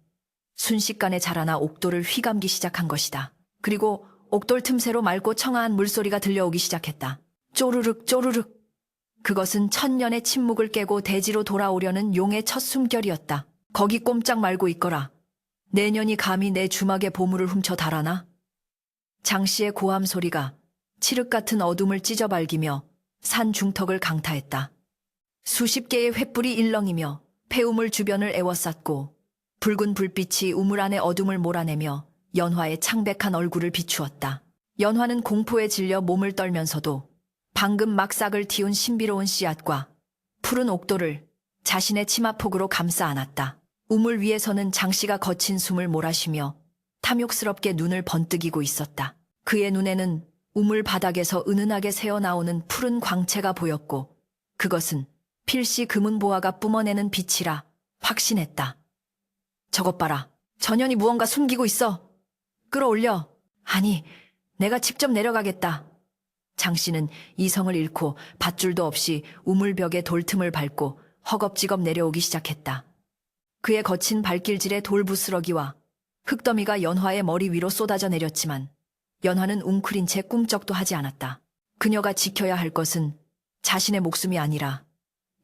Speaker 1: 순식간에 자라나 옥돌을 휘감기 시작한 것이다. 그리고 옥돌 틈새로 맑고 청아한 물소리가 들려오기 시작했다. 쪼르륵 쪼르륵. 그것은 천년의 침묵을 깨고 대지로 돌아오려는 용의 첫 숨결이었다. 거기 꼼짝 말고 있거라. 내년이 감히 내 주막의 보물을 훔쳐 달아나? 장씨의 고함 소리가 칠흑 같은 어둠을 찢어발기며 산 중턱을 강타했다. 수십 개의 횃불이 일렁이며 폐우물 주변을 에워쌌고 붉은 불빛이 우물 안의 어둠을 몰아내며 연화의 창백한 얼굴을 비추었다. 연화는 공포에 질려 몸을 떨면서도 방금 막 싹을 틔운 신비로운 씨앗과 푸른 옥돌을 자신의 치마폭으로 감싸 안았다. 우물 위에서는 장씨가 거친 숨을 몰아쉬며 탐욕스럽게 눈을 번뜩이고 있었다. 그의 눈에는 우물 바닥에서 은은하게 새어나오는 푸른 광채가 보였고 그것은 필시 금은보화가 뿜어내는 빛이라 확신했다. 저것 봐라. 전현이 무언가 숨기고 있어. 끌어올려. 아니, 내가 직접 내려가겠다. 장씨는 이성을 잃고 밧줄도 없이 우물벽의 돌틈을 밟고 허겁지겁 내려오기 시작했다. 그의 거친 발길질에 돌부스러기와 흙더미가 연화의 머리 위로 쏟아져 내렸지만 연화는 웅크린 채 꿈쩍도 하지 않았다. 그녀가 지켜야 할 것은 자신의 목숨이 아니라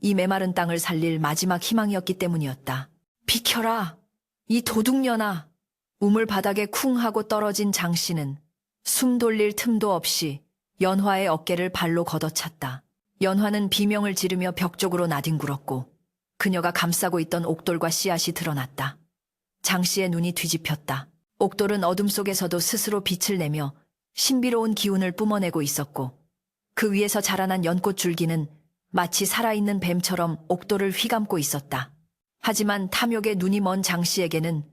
Speaker 1: 이 메마른 땅을 살릴 마지막 희망이었기 때문이었다. 비켜라. 이 도둑년아. 우물 바닥에 쿵 하고 떨어진 장씨는 숨 돌릴 틈도 없이 연화의 어깨를 발로 걷어찼다. 연화는 비명을 지르며 벽 쪽으로 나뒹굴었고 그녀가 감싸고 있던 옥돌과 씨앗이 드러났다. 장씨의 눈이 뒤집혔다. 옥돌은 어둠 속에서도 스스로 빛을 내며 신비로운 기운을 뿜어내고 있었고 그 위에서 자라난 연꽃 줄기는 마치 살아있는 뱀처럼 옥돌을 휘감고 있었다. 하지만 탐욕에 눈이 먼 장씨에게는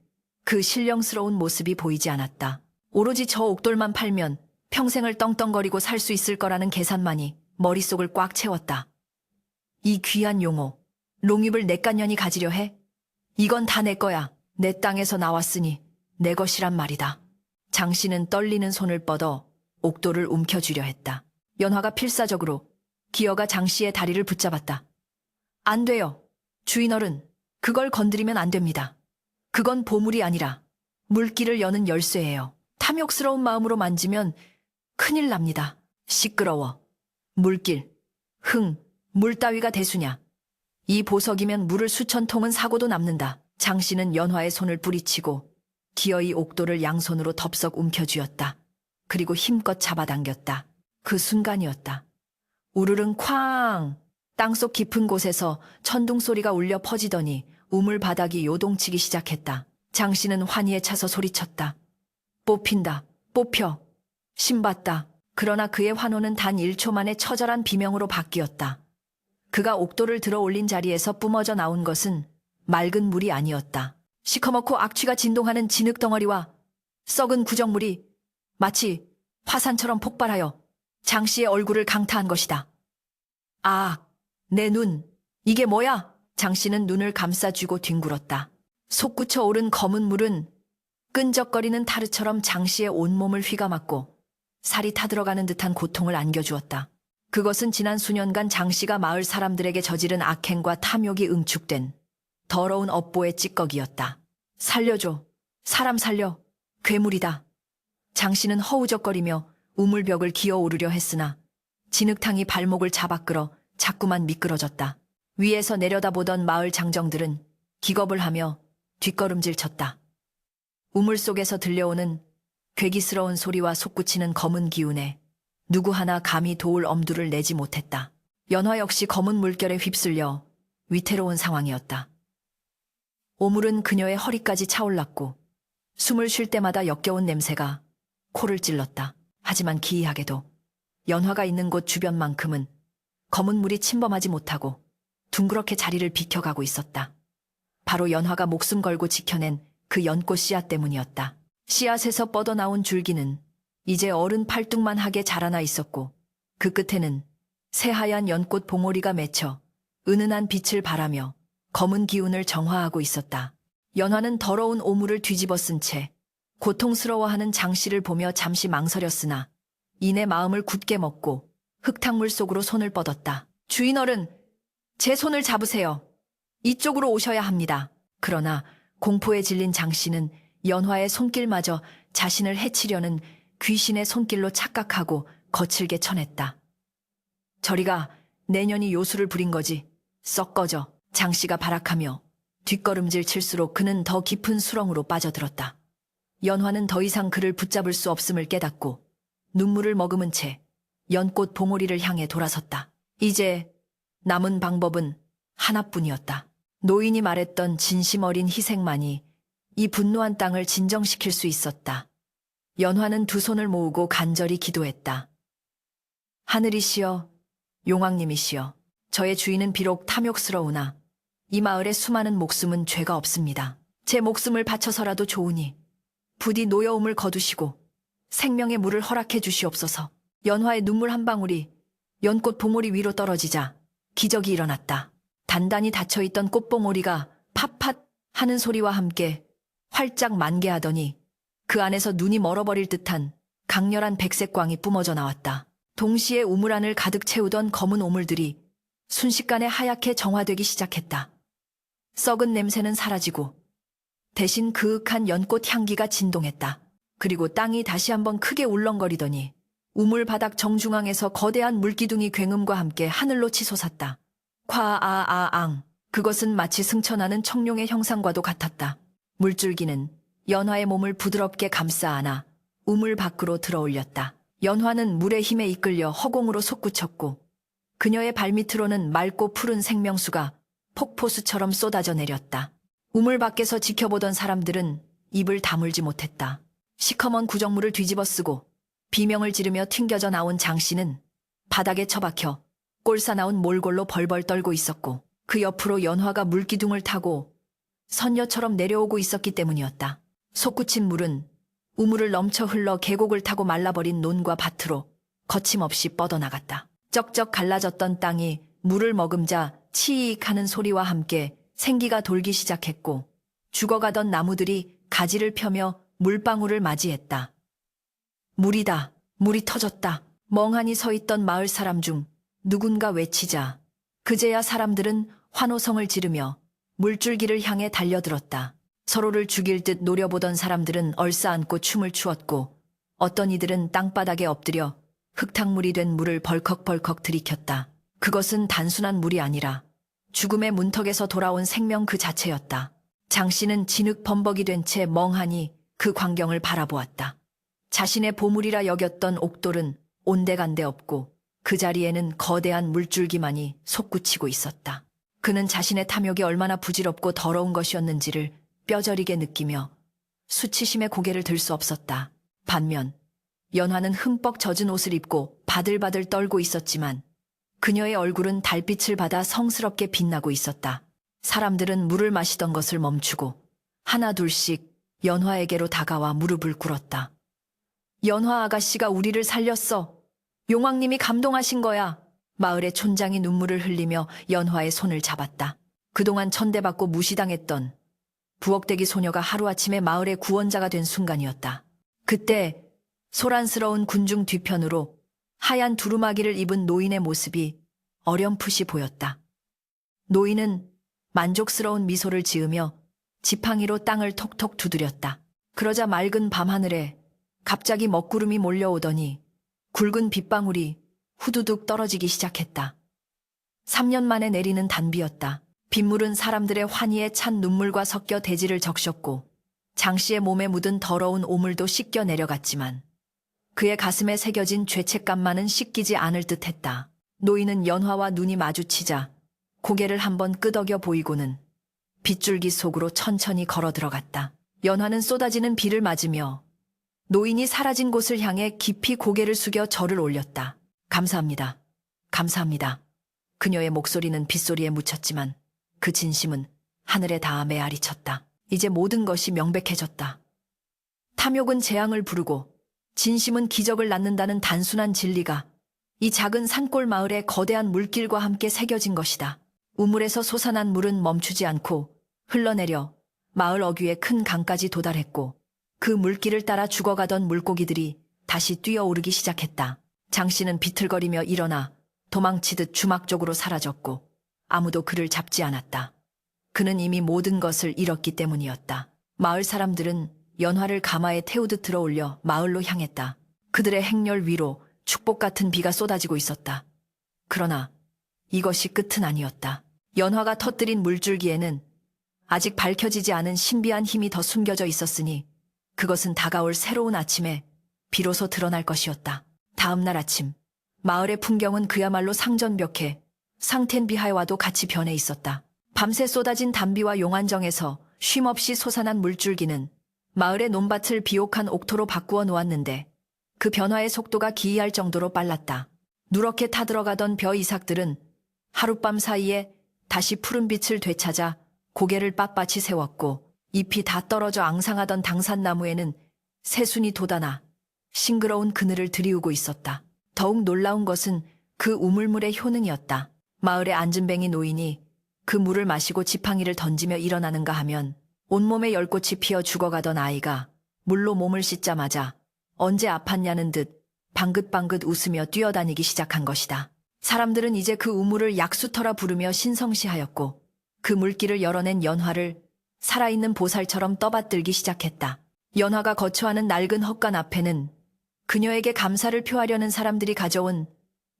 Speaker 1: 그 신령스러운 모습이 보이지 않았다. 오로지 저 옥돌만 팔면 평생을 떵떵거리고 살 수 있을 거라는 계산만이 머릿속을 꽉 채웠다. 이 귀한 용호, 롱잎을 냇간년이 가지려 해? 이건 다 내 거야. 내 땅에서 나왔으니 내 것이란 말이다. 장씨는 떨리는 손을 뻗어 옥돌을 움켜쥐려 했다. 연화가 필사적으로 기어가 장씨의 다리를 붙잡았다. 안 돼요. 주인어른, 그걸 건드리면 안 됩니다. 그건 보물이 아니라 물길을 여는 열쇠예요. 탐욕스러운 마음으로 만지면 큰일 납니다. 시끄러워. 물길, 물 따위가 대수냐. 이 보석이면 물을 수천 통은 사고도 남는다. 장씨는 연화의 손을 뿌리치고 기어이 옥돌을 양손으로 덥석 움켜쥐었다. 그리고 힘껏 잡아당겼다. 그 순간이었다. 우르릉 쾅! 땅속 깊은 곳에서 천둥 소리가 울려 퍼지더니 우물 바닥이 요동치기 시작했다. 장씨는 환희에 차서 소리쳤다. 뽑힌다. 뽑혀. 신봤다. 그러나 그의 환호는 단 1초 만에 처절한 비명으로 바뀌었다. 그가 옥돌을 들어 올린 자리에서 뿜어져 나온 것은 맑은 물이 아니었다. 시커멓고 악취가 진동하는 진흙덩어리와 썩은 구정물이 마치 화산처럼 폭발하여 장씨의 얼굴을 강타한 것이다. 아, 내 눈. 이게 뭐야? 장씨는 눈을 감싸쥐고 뒹굴었다. 솟구쳐 오른 검은 물은 끈적거리는 타르처럼 장씨의 온몸을 휘감았고 살이 타들어가는 듯한 고통을 안겨주었다. 그것은 지난 수년간 장씨가 마을 사람들에게 저지른 악행과 탐욕이 응축된 더러운 업보의 찌꺼기였다. 살려줘. 사람 살려. 괴물이다. 장씨는 허우적거리며 우물벽을 기어오르려 했으나 진흙탕이 발목을 잡아끌어 자꾸만 미끄러졌다. 위에서 내려다보던 마을 장정들은 기겁을 하며 뒷걸음질 쳤다. 우물 속에서 들려오는 괴기스러운 소리와 솟구치는 검은 기운에 누구 하나 감히 도울 엄두를 내지 못했다. 연화 역시 검은 물결에 휩쓸려 위태로운 상황이었다. 오물은 그녀의 허리까지 차올랐고 숨을 쉴 때마다 역겨운 냄새가 코를 찔렀다. 하지만 기이하게도 연화가 있는 곳 주변만큼은 검은 물이 침범하지 못하고 둥그렇게 자리를 비켜가고 있었다. 바로 연화가 목숨 걸고 지켜낸 그 연꽃 씨앗 때문이었다. 씨앗에서 뻗어나온 줄기는 이제 어른 팔뚝만 하게 자라나 있었고 그 끝에는 새하얀 연꽃 봉오리가 맺혀 은은한 빛을 발하며 검은 기운을 정화하고 있었다. 연화는 더러운 오물을 뒤집어 쓴 채 고통스러워하는 장씨를 보며 잠시 망설였으나 이내 마음을 굳게 먹고 흙탕물 속으로 손을 뻗었다. 주인어른, 제 손을 잡으세요. 이쪽으로 오셔야 합니다. 그러나 공포에 질린 장씨는 연화의 손길마저 자신을 해치려는 귀신의 손길로 착각하고 거칠게 쳐냈다. 저리가, 내년이 요술을 부린 거지. 썩 꺼져. 장씨가 발악하며 뒷걸음질 칠수록 그는 더 깊은 수렁으로 빠져들었다. 연화는 더 이상 그를 붙잡을 수 없음을 깨닫고 눈물을 머금은 채 연꽃 봉오리를 향해 돌아섰다. 이제 남은 방법은 하나뿐이었다. 노인이 말했던 진심 어린 희생만이 이 분노한 땅을 진정시킬 수 있었다. 연화는 두 손을 모으고 간절히 기도했다. 하늘이시여, 용왕님이시여, 저의 주인은 비록 탐욕스러우나 이 마을의 수많은 목숨은 죄가 없습니다. 제 목숨을 바쳐서라도 좋으니 부디 노여움을 거두시고 생명의 물을 허락해 주시옵소서. 연화의 눈물 한 방울이 연꽃 봉오리 위로 떨어지자 기적이 일어났다. 단단히 닫혀있던 꽃봉오리가 팟팟 하는 소리와 함께 활짝 만개하더니 그 안에서 눈이 멀어버릴 듯한 강렬한 백색광이 뿜어져 나왔다. 동시에 우물 안을 가득 채우던 검은 오물들이 순식간에 하얗게 정화되기 시작했다. 썩은 냄새는 사라지고 대신 그윽한 연꽃 향기가 진동했다. 그리고 땅이 다시 한번 크게 울렁거리더니 우물 바닥 정중앙에서 거대한 물기둥이 굉음과 함께 하늘로 치솟았다. 콰아아앙. 그것은 마치 승천하는 청룡의 형상과도 같았다. 물줄기는 연화의 몸을 부드럽게 감싸 안아 우물 밖으로 들어올렸다. 연화는 물의 힘에 이끌려 허공으로 솟구쳤고 그녀의 발밑으로는 맑고 푸른 생명수가 폭포수처럼 쏟아져 내렸다. 우물 밖에서 지켜보던 사람들은 입을 다물지 못했다. 시커먼 구정물을 뒤집어 쓰고 비명을 지르며 튕겨져 나온 장씨는 바닥에 처박혀 꼴사나운 몰골로 벌벌 떨고 있었고 그 옆으로 연화가 물기둥을 타고 선녀처럼 내려오고 있었기 때문이었다. 솟구친 물은 우물을 넘쳐 흘러 계곡을 타고 말라버린 논과 밭으로 거침없이 뻗어나갔다. 쩍쩍 갈라졌던 땅이 물을 머금자 치익 하는 소리와 함께 생기가 돌기 시작했고 죽어가던 나무들이 가지를 펴며 물방울을 맞이했다. 물이다. 물이 터졌다. 멍하니 서 있던 마을 사람 중 누군가 외치자 그제야 사람들은 환호성을 지르며 물줄기를 향해 달려들었다. 서로를 죽일 듯 노려보던 사람들은 얼싸안고 춤을 추었고 어떤 이들은 땅바닥에 엎드려 흙탕물이 된 물을 벌컥벌컥 들이켰다. 그것은 단순한 물이 아니라 죽음의 문턱에서 돌아온 생명 그 자체였다. 장씨는 진흙 범벅이 된 채 멍하니 그 광경을 바라보았다. 자신의 보물이라 여겼던 옥돌은 온데간데 없고 그 자리에는 거대한 물줄기만이 솟구치고 있었다. 그는 자신의 탐욕이 얼마나 부질없고 더러운 것이었는지를 뼈저리게 느끼며 수치심에 고개를 들 수 없었다. 반면 연화는 흠뻑 젖은 옷을 입고 바들바들 떨고 있었지만 그녀의 얼굴은 달빛을 받아 성스럽게 빛나고 있었다. 사람들은 물을 마시던 것을 멈추고 하나 둘씩 연화에게로 다가와 무릎을 꿇었다. 연화 아가씨가 우리를 살렸어. 용왕님이 감동하신 거야. 마을의 촌장이 눈물을 흘리며 연화의 손을 잡았다. 그동안 천대받고 무시당했던 부엌대기 소녀가 하루아침에 마을의 구원자가 된 순간이었다. 그때 소란스러운 군중 뒤편으로 하얀 두루마기를 입은 노인의 모습이 어렴풋이 보였다. 노인은 만족스러운 미소를 지으며 지팡이로 땅을 톡톡 두드렸다. 그러자 맑은 밤하늘에 갑자기 먹구름이 몰려오더니 굵은 빗방울이 후두둑 떨어지기 시작했다. 3년 만에 내리는 단비였다. 빗물은 사람들의 환희에 찬 눈물과 섞여 대지를 적셨고 장씨의 몸에 묻은 더러운 오물도 씻겨 내려갔지만 그의 가슴에 새겨진 죄책감만은 씻기지 않을 듯했다. 노인은 연화와 눈이 마주치자 고개를 한번 끄덕여 보이고는 빗줄기 속으로 천천히 걸어 들어갔다. 연화는 쏟아지는 비를 맞으며 노인이 사라진 곳을 향해 깊이 고개를 숙여 절을 올렸다. 감사합니다. 감사합니다. 그녀의 목소리는 빗소리에 묻혔지만 그 진심은 하늘에 닿아 메아리쳤다. 이제 모든 것이 명백해졌다. 탐욕은 재앙을 부르고 진심은 기적을 낳는다는 단순한 진리가 이 작은 산골 마을의 거대한 물길과 함께 새겨진 것이다. 우물에서 솟아난 물은 멈추지 않고 흘러내려 마을 어귀의 큰 강까지 도달했고 그 물길을 따라 죽어가던 물고기들이 다시 뛰어오르기 시작했다. 장씨는 비틀거리며 일어나 도망치듯 주막 쪽으로 사라졌고 아무도 그를 잡지 않았다. 그는 이미 모든 것을 잃었기 때문이었다. 마을 사람들은 연화를 가마에 태우듯 들어올려 마을로 향했다. 그들의 행렬 위로 축복 같은 비가 쏟아지고 있었다. 그러나 이것이 끝은 아니었다. 연화가 터뜨린 물줄기에는 아직 밝혀지지 않은 신비한 힘이 더 숨겨져 있었으니 그것은 다가올 새로운 아침에 비로소 드러날 것이었다. 다음 날 아침, 마을의 풍경은 그야말로 상전벽해 상텐 비하와도 같이 변해 있었다. 밤새 쏟아진 단비와 용안정에서 쉼없이 솟아난 물줄기는 마을의 논밭을 비옥한 옥토로 바꾸어 놓았는데 그 변화의 속도가 기이할 정도로 빨랐다. 누렇게 타들어가던 벼 이삭들은 하룻밤 사이에 다시 푸른 빛을 되찾아 고개를 빳빳이 세웠고 잎이 다 떨어져 앙상하던 당산나무에는 새순이 돋아나 싱그러운 그늘을 들이우고 있었다. 더욱 놀라운 것은 그 우물물의 효능이었다. 마을의 안진뱅이 노인이 그 물을 마시고 지팡이를 던지며 일어나는가 하면 온몸에 열꽃이 피어 죽어가던 아이가 물로 몸을 씻자마자 언제 아팠냐는 듯 방긋방긋 웃으며 뛰어다니기 시작한 것이다. 사람들은 이제 그 우물을 약수터라 부르며 신성시하였고 그 물길을 열어낸 연화를 살아있는 보살처럼 떠받들기 시작했다. 연화가 거처하는 낡은 헛간 앞에는 그녀에게 감사를 표하려는 사람들이 가져온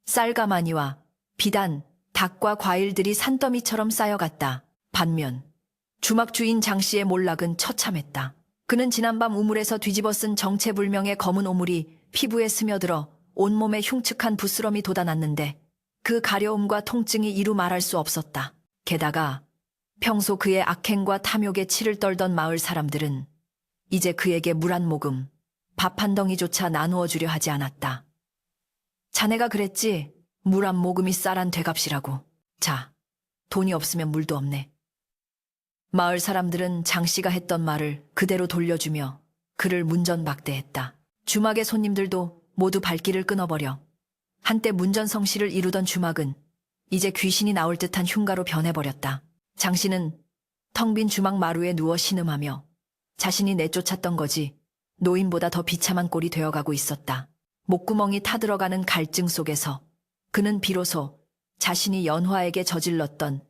Speaker 1: 쌀가마니와 비단, 닭과 과일들이 산더미처럼 쌓여갔다. 반면 주막 주인 장 씨의 몰락은 처참했다. 그는 지난밤 우물에서 뒤집어 쓴 정체불명의 검은 오물이 피부에 스며들어 온몸에 흉측한 부스럼이 돋아났는데 그 가려움과 통증이 이루 말할 수 없었다. 게다가 평소 그의 악행과 탐욕에 치를 떨던 마을 사람들은 이제 그에게 물 한 모금, 밥 한 덩이조차 나누어 주려 하지 않았다. 자네가 그랬지. 물 한 모금이 쌀 한 되값이라고. 자, 돈이 없으면 물도 없네. 마을 사람들은 장 씨가 했던 말을 그대로 돌려주며 그를 문전박대했다. 주막의 손님들도 모두 발길을 끊어버려 한때 문전성시를 이루던 주막은 이제 귀신이 나올 듯한 흉가로 변해버렸다. 장 씨는 텅 빈 주막 마루에 누워 신음하며 자신이 내쫓았던 거지 노인보다 더 비참한 꼴이 되어가고 있었다. 목구멍이 타들어가는 갈증 속에서 그는 비로소 자신이 연화에게 저질렀던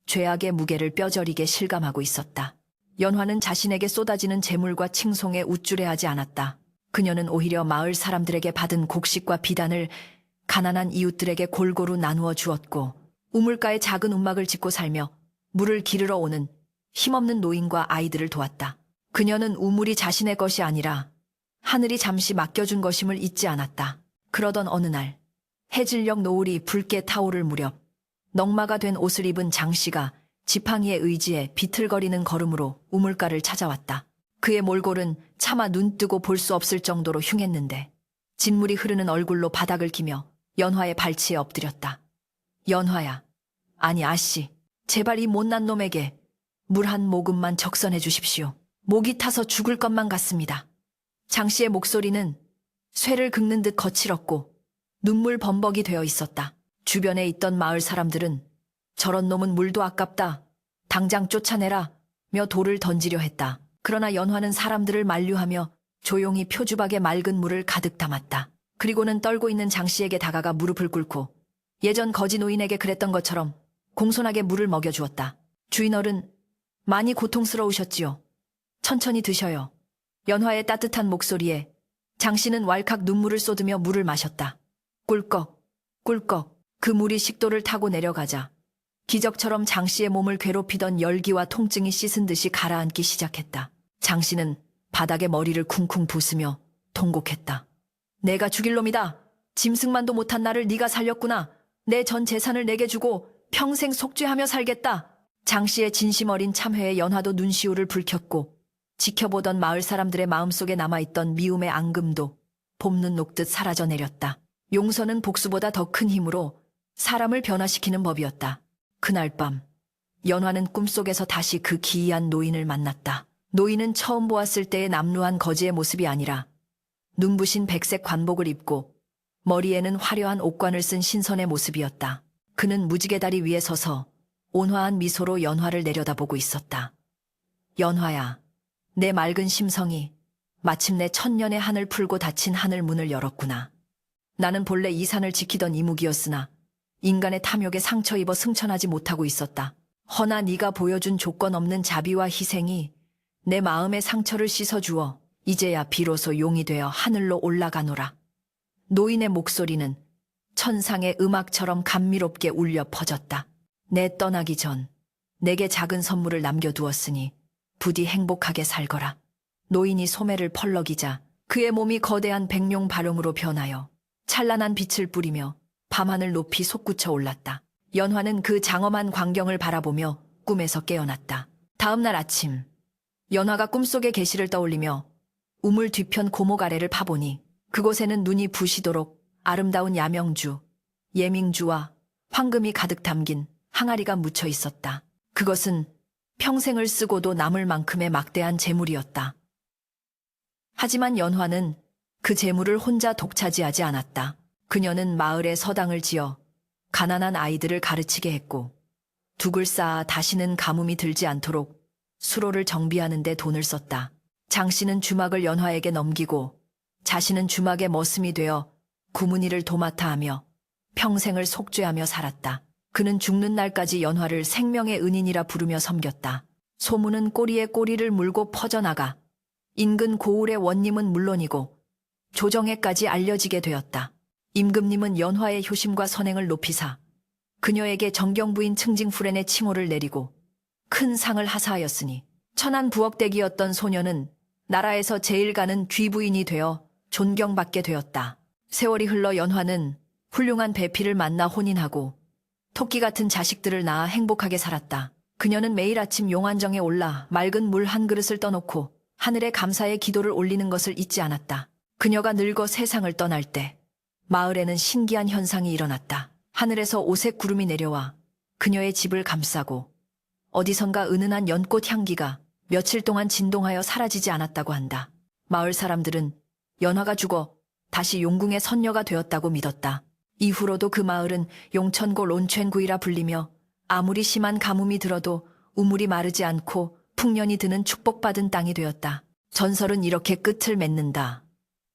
Speaker 1: 죄악의 무게를 뼈저리게 실감하고 있었다. 연화는 자신에게 쏟아지는 재물과 칭송에 우쭐해하지 않았다. 그녀는 오히려 마을 사람들에게 받은 곡식과 비단을 가난한 이웃들에게 골고루 나누어 주었고 우물가에 작은 움막을 짓고 살며 물을 기르러 오는 힘없는 노인과 아이들을 도왔다. 그녀는 우물이 자신의 것이 아니라 하늘이 잠시 맡겨준 것임을 잊지 않았다. 그러던 어느 날 해질녘 노을이 붉게 타오를 무렵 넝마가 된 옷을 입은 장 씨가 지팡이에 의지해 비틀거리는 걸음으로 우물가를 찾아왔다. 그의 몰골은 차마 눈뜨고 볼 수 없을 정도로 흉했는데 진물이 흐르는 얼굴로 바닥을 기며 연화의 발치에 엎드렸다. 연화야, 아니 아씨, 제발 이 못난 놈에게 물 한 모금만 적선해 주십시오. 목이 타서 죽을 것만 같습니다. 장 씨의 목소리는 쇠를 긁는 듯 거칠었고 눈물 범벅이 되어 있었다. 주변에 있던 마을 사람들은 저런 놈은 물도 아깝다, 당장 쫓아내라 며 돌을 던지려 했다. 그러나 연화는 사람들을 만류하며 조용히 표주박에 맑은 물을 가득 담았다. 그리고는 떨고 있는 장 씨에게 다가가 무릎을 꿇고 예전 거지 노인에게 그랬던 것처럼 공손하게 물을 먹여주었다. 주인어른, 많이 고통스러우셨지요. 천천히 드셔요. 연화의 따뜻한 목소리에 장 씨는 왈칵 눈물을 쏟으며 물을 마셨다. 꿀꺽, 꿀꺽. 그 물이 식도를 타고 내려가자 기적처럼 장 씨의 몸을 괴롭히던 열기와 통증이 씻은 듯이 가라앉기 시작했다. 장 씨는 바닥에 머리를 쿵쿵 부수며 통곡했다. 내가 죽일 놈이다. 짐승만도 못한 나를 네가 살렸구나. 내 전 재산을 내게 주고 평생 속죄하며 살겠다. 장 씨의 진심 어린 참회에 연화도 눈시울을 붉혔고 지켜보던 마을 사람들의 마음속에 남아있던 미움의 앙금도 봄눈 녹듯 사라져 내렸다. 용서는 복수보다 더 큰 힘으로 사람을 변화시키는 법이었다. 그날 밤 연화는 꿈속에서 다시 그 기이한 노인을 만났다. 노인은 처음 보았을 때의 남루한 거지의 모습이 아니라 눈부신 백색 관복을 입고 머리에는 화려한 옥관을 쓴 신선의 모습이었다. 그는 무지개 다리 위에 서서 온화한 미소로 연화를 내려다보고 있었다. 연화야, 내 맑은 심성이 마침내 천년의 한을 풀고 닫힌 하늘 문을 열었구나. 나는 본래 이 산을 지키던 이묵이었으나 인간의 탐욕에 상처 입어 승천하지 못하고 있었다. 허나 네가 보여준 조건 없는 자비와 희생이 내 마음의 상처를 씻어주어 이제야 비로소 용이 되어 하늘로 올라가노라. 노인의 목소리는 천상의 음악처럼 감미롭게 울려 퍼졌다. 내 떠나기 전 내게 작은 선물을 남겨두었으니 부디 행복하게 살거라. 노인이 소매를 펄럭이자 그의 몸이 거대한 백룡 발용으로 변하여 찬란한 빛을 뿌리며 밤하늘 높이 솟구쳐 올랐다. 연화는 그 장엄한 광경을 바라보며 꿈에서 깨어났다. 다음 날 아침 연화가 꿈속의 계시를 떠올리며 우물 뒤편 고목 아래를 파보니 그곳에는 눈이 부시도록 아름다운 야명주, 예밍주와 황금이 가득 담긴 항아리가 묻혀 있었다. 그것은 평생을 쓰고도 남을 만큼의 막대한 재물이었다. 하지만 연화는 그 재물을 혼자 독차지하지 않았다. 그녀는 마을에 서당을 지어 가난한 아이들을 가르치게 했고 둑을 쌓아 다시는 가뭄이 들지 않도록 수로를 정비하는 데 돈을 썼다. 장 씨는 주막을 연화에게 넘기고 자신은 주막의 머슴이 되어 구문일을 도맡아 하며 평생을 속죄하며 살았다. 그는 죽는 날까지 연화를 생명의 은인이라 부르며 섬겼다. 소문은 꼬리에 꼬리를 물고 퍼져나가 인근 고을의 원님은 물론이고 조정에까지 알려지게 되었다. 임금님은 연화의 효심과 선행을 높이사 그녀에게 정경부인 층징프렌의 칭호를 내리고 큰 상을 하사하였으니 천한 부엌댁이었던 소녀는 나라에서 제일 가는 귀부인이 되어 존경받게 되었다. 세월이 흘러 연화는 훌륭한 배필을 만나 혼인하고 토끼 같은 자식들을 낳아 행복하게 살았다. 그녀는 매일 아침 용안정에 올라 맑은 물 한 그릇을 떠놓고 하늘에 감사의 기도를 올리는 것을 잊지 않았다. 그녀가 늙어 세상을 떠날 때 마을에는 신기한 현상이 일어났다. 하늘에서 오색 구름이 내려와 그녀의 집을 감싸고 어디선가 은은한 연꽃 향기가 며칠 동안 진동하여 사라지지 않았다고 한다. 마을 사람들은 연화가 죽어 다시 용궁의 선녀가 되었다고 믿었다. 이후로도 그 마을은 용천고 론첸구이라 불리며 아무리 심한 가뭄이 들어도 우물이 마르지 않고 풍년이 드는 축복받은 땅이 되었다. 전설은 이렇게 끝을 맺는다.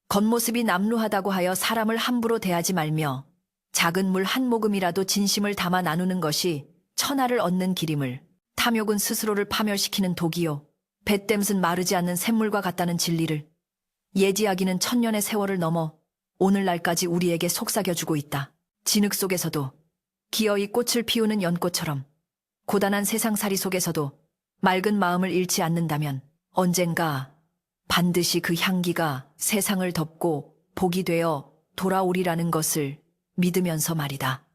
Speaker 1: 겉모습이 남루하다고 하여 사람을 함부로 대하지 말며 작은 물 한 모금이라도 진심을 담아 나누는 것이 천하를 얻는 길임을, 탐욕은 스스로를 파멸시키는 독이요 뱃댐은 마르지 않는 샘물과 같다는 진리를, 예지아기는 천년의 세월을 넘어 오늘날까지 우리에게 속삭여주고 있다. 진흙 속에서도 기어이 꽃을 피우는 연꽃처럼 고단한 세상살이 속에서도 맑은 마음을 잃지 않는다면 언젠가 반드시 그 향기가 세상을 덮고 복이 되어 돌아오리라는 것을 믿으면서 말이다.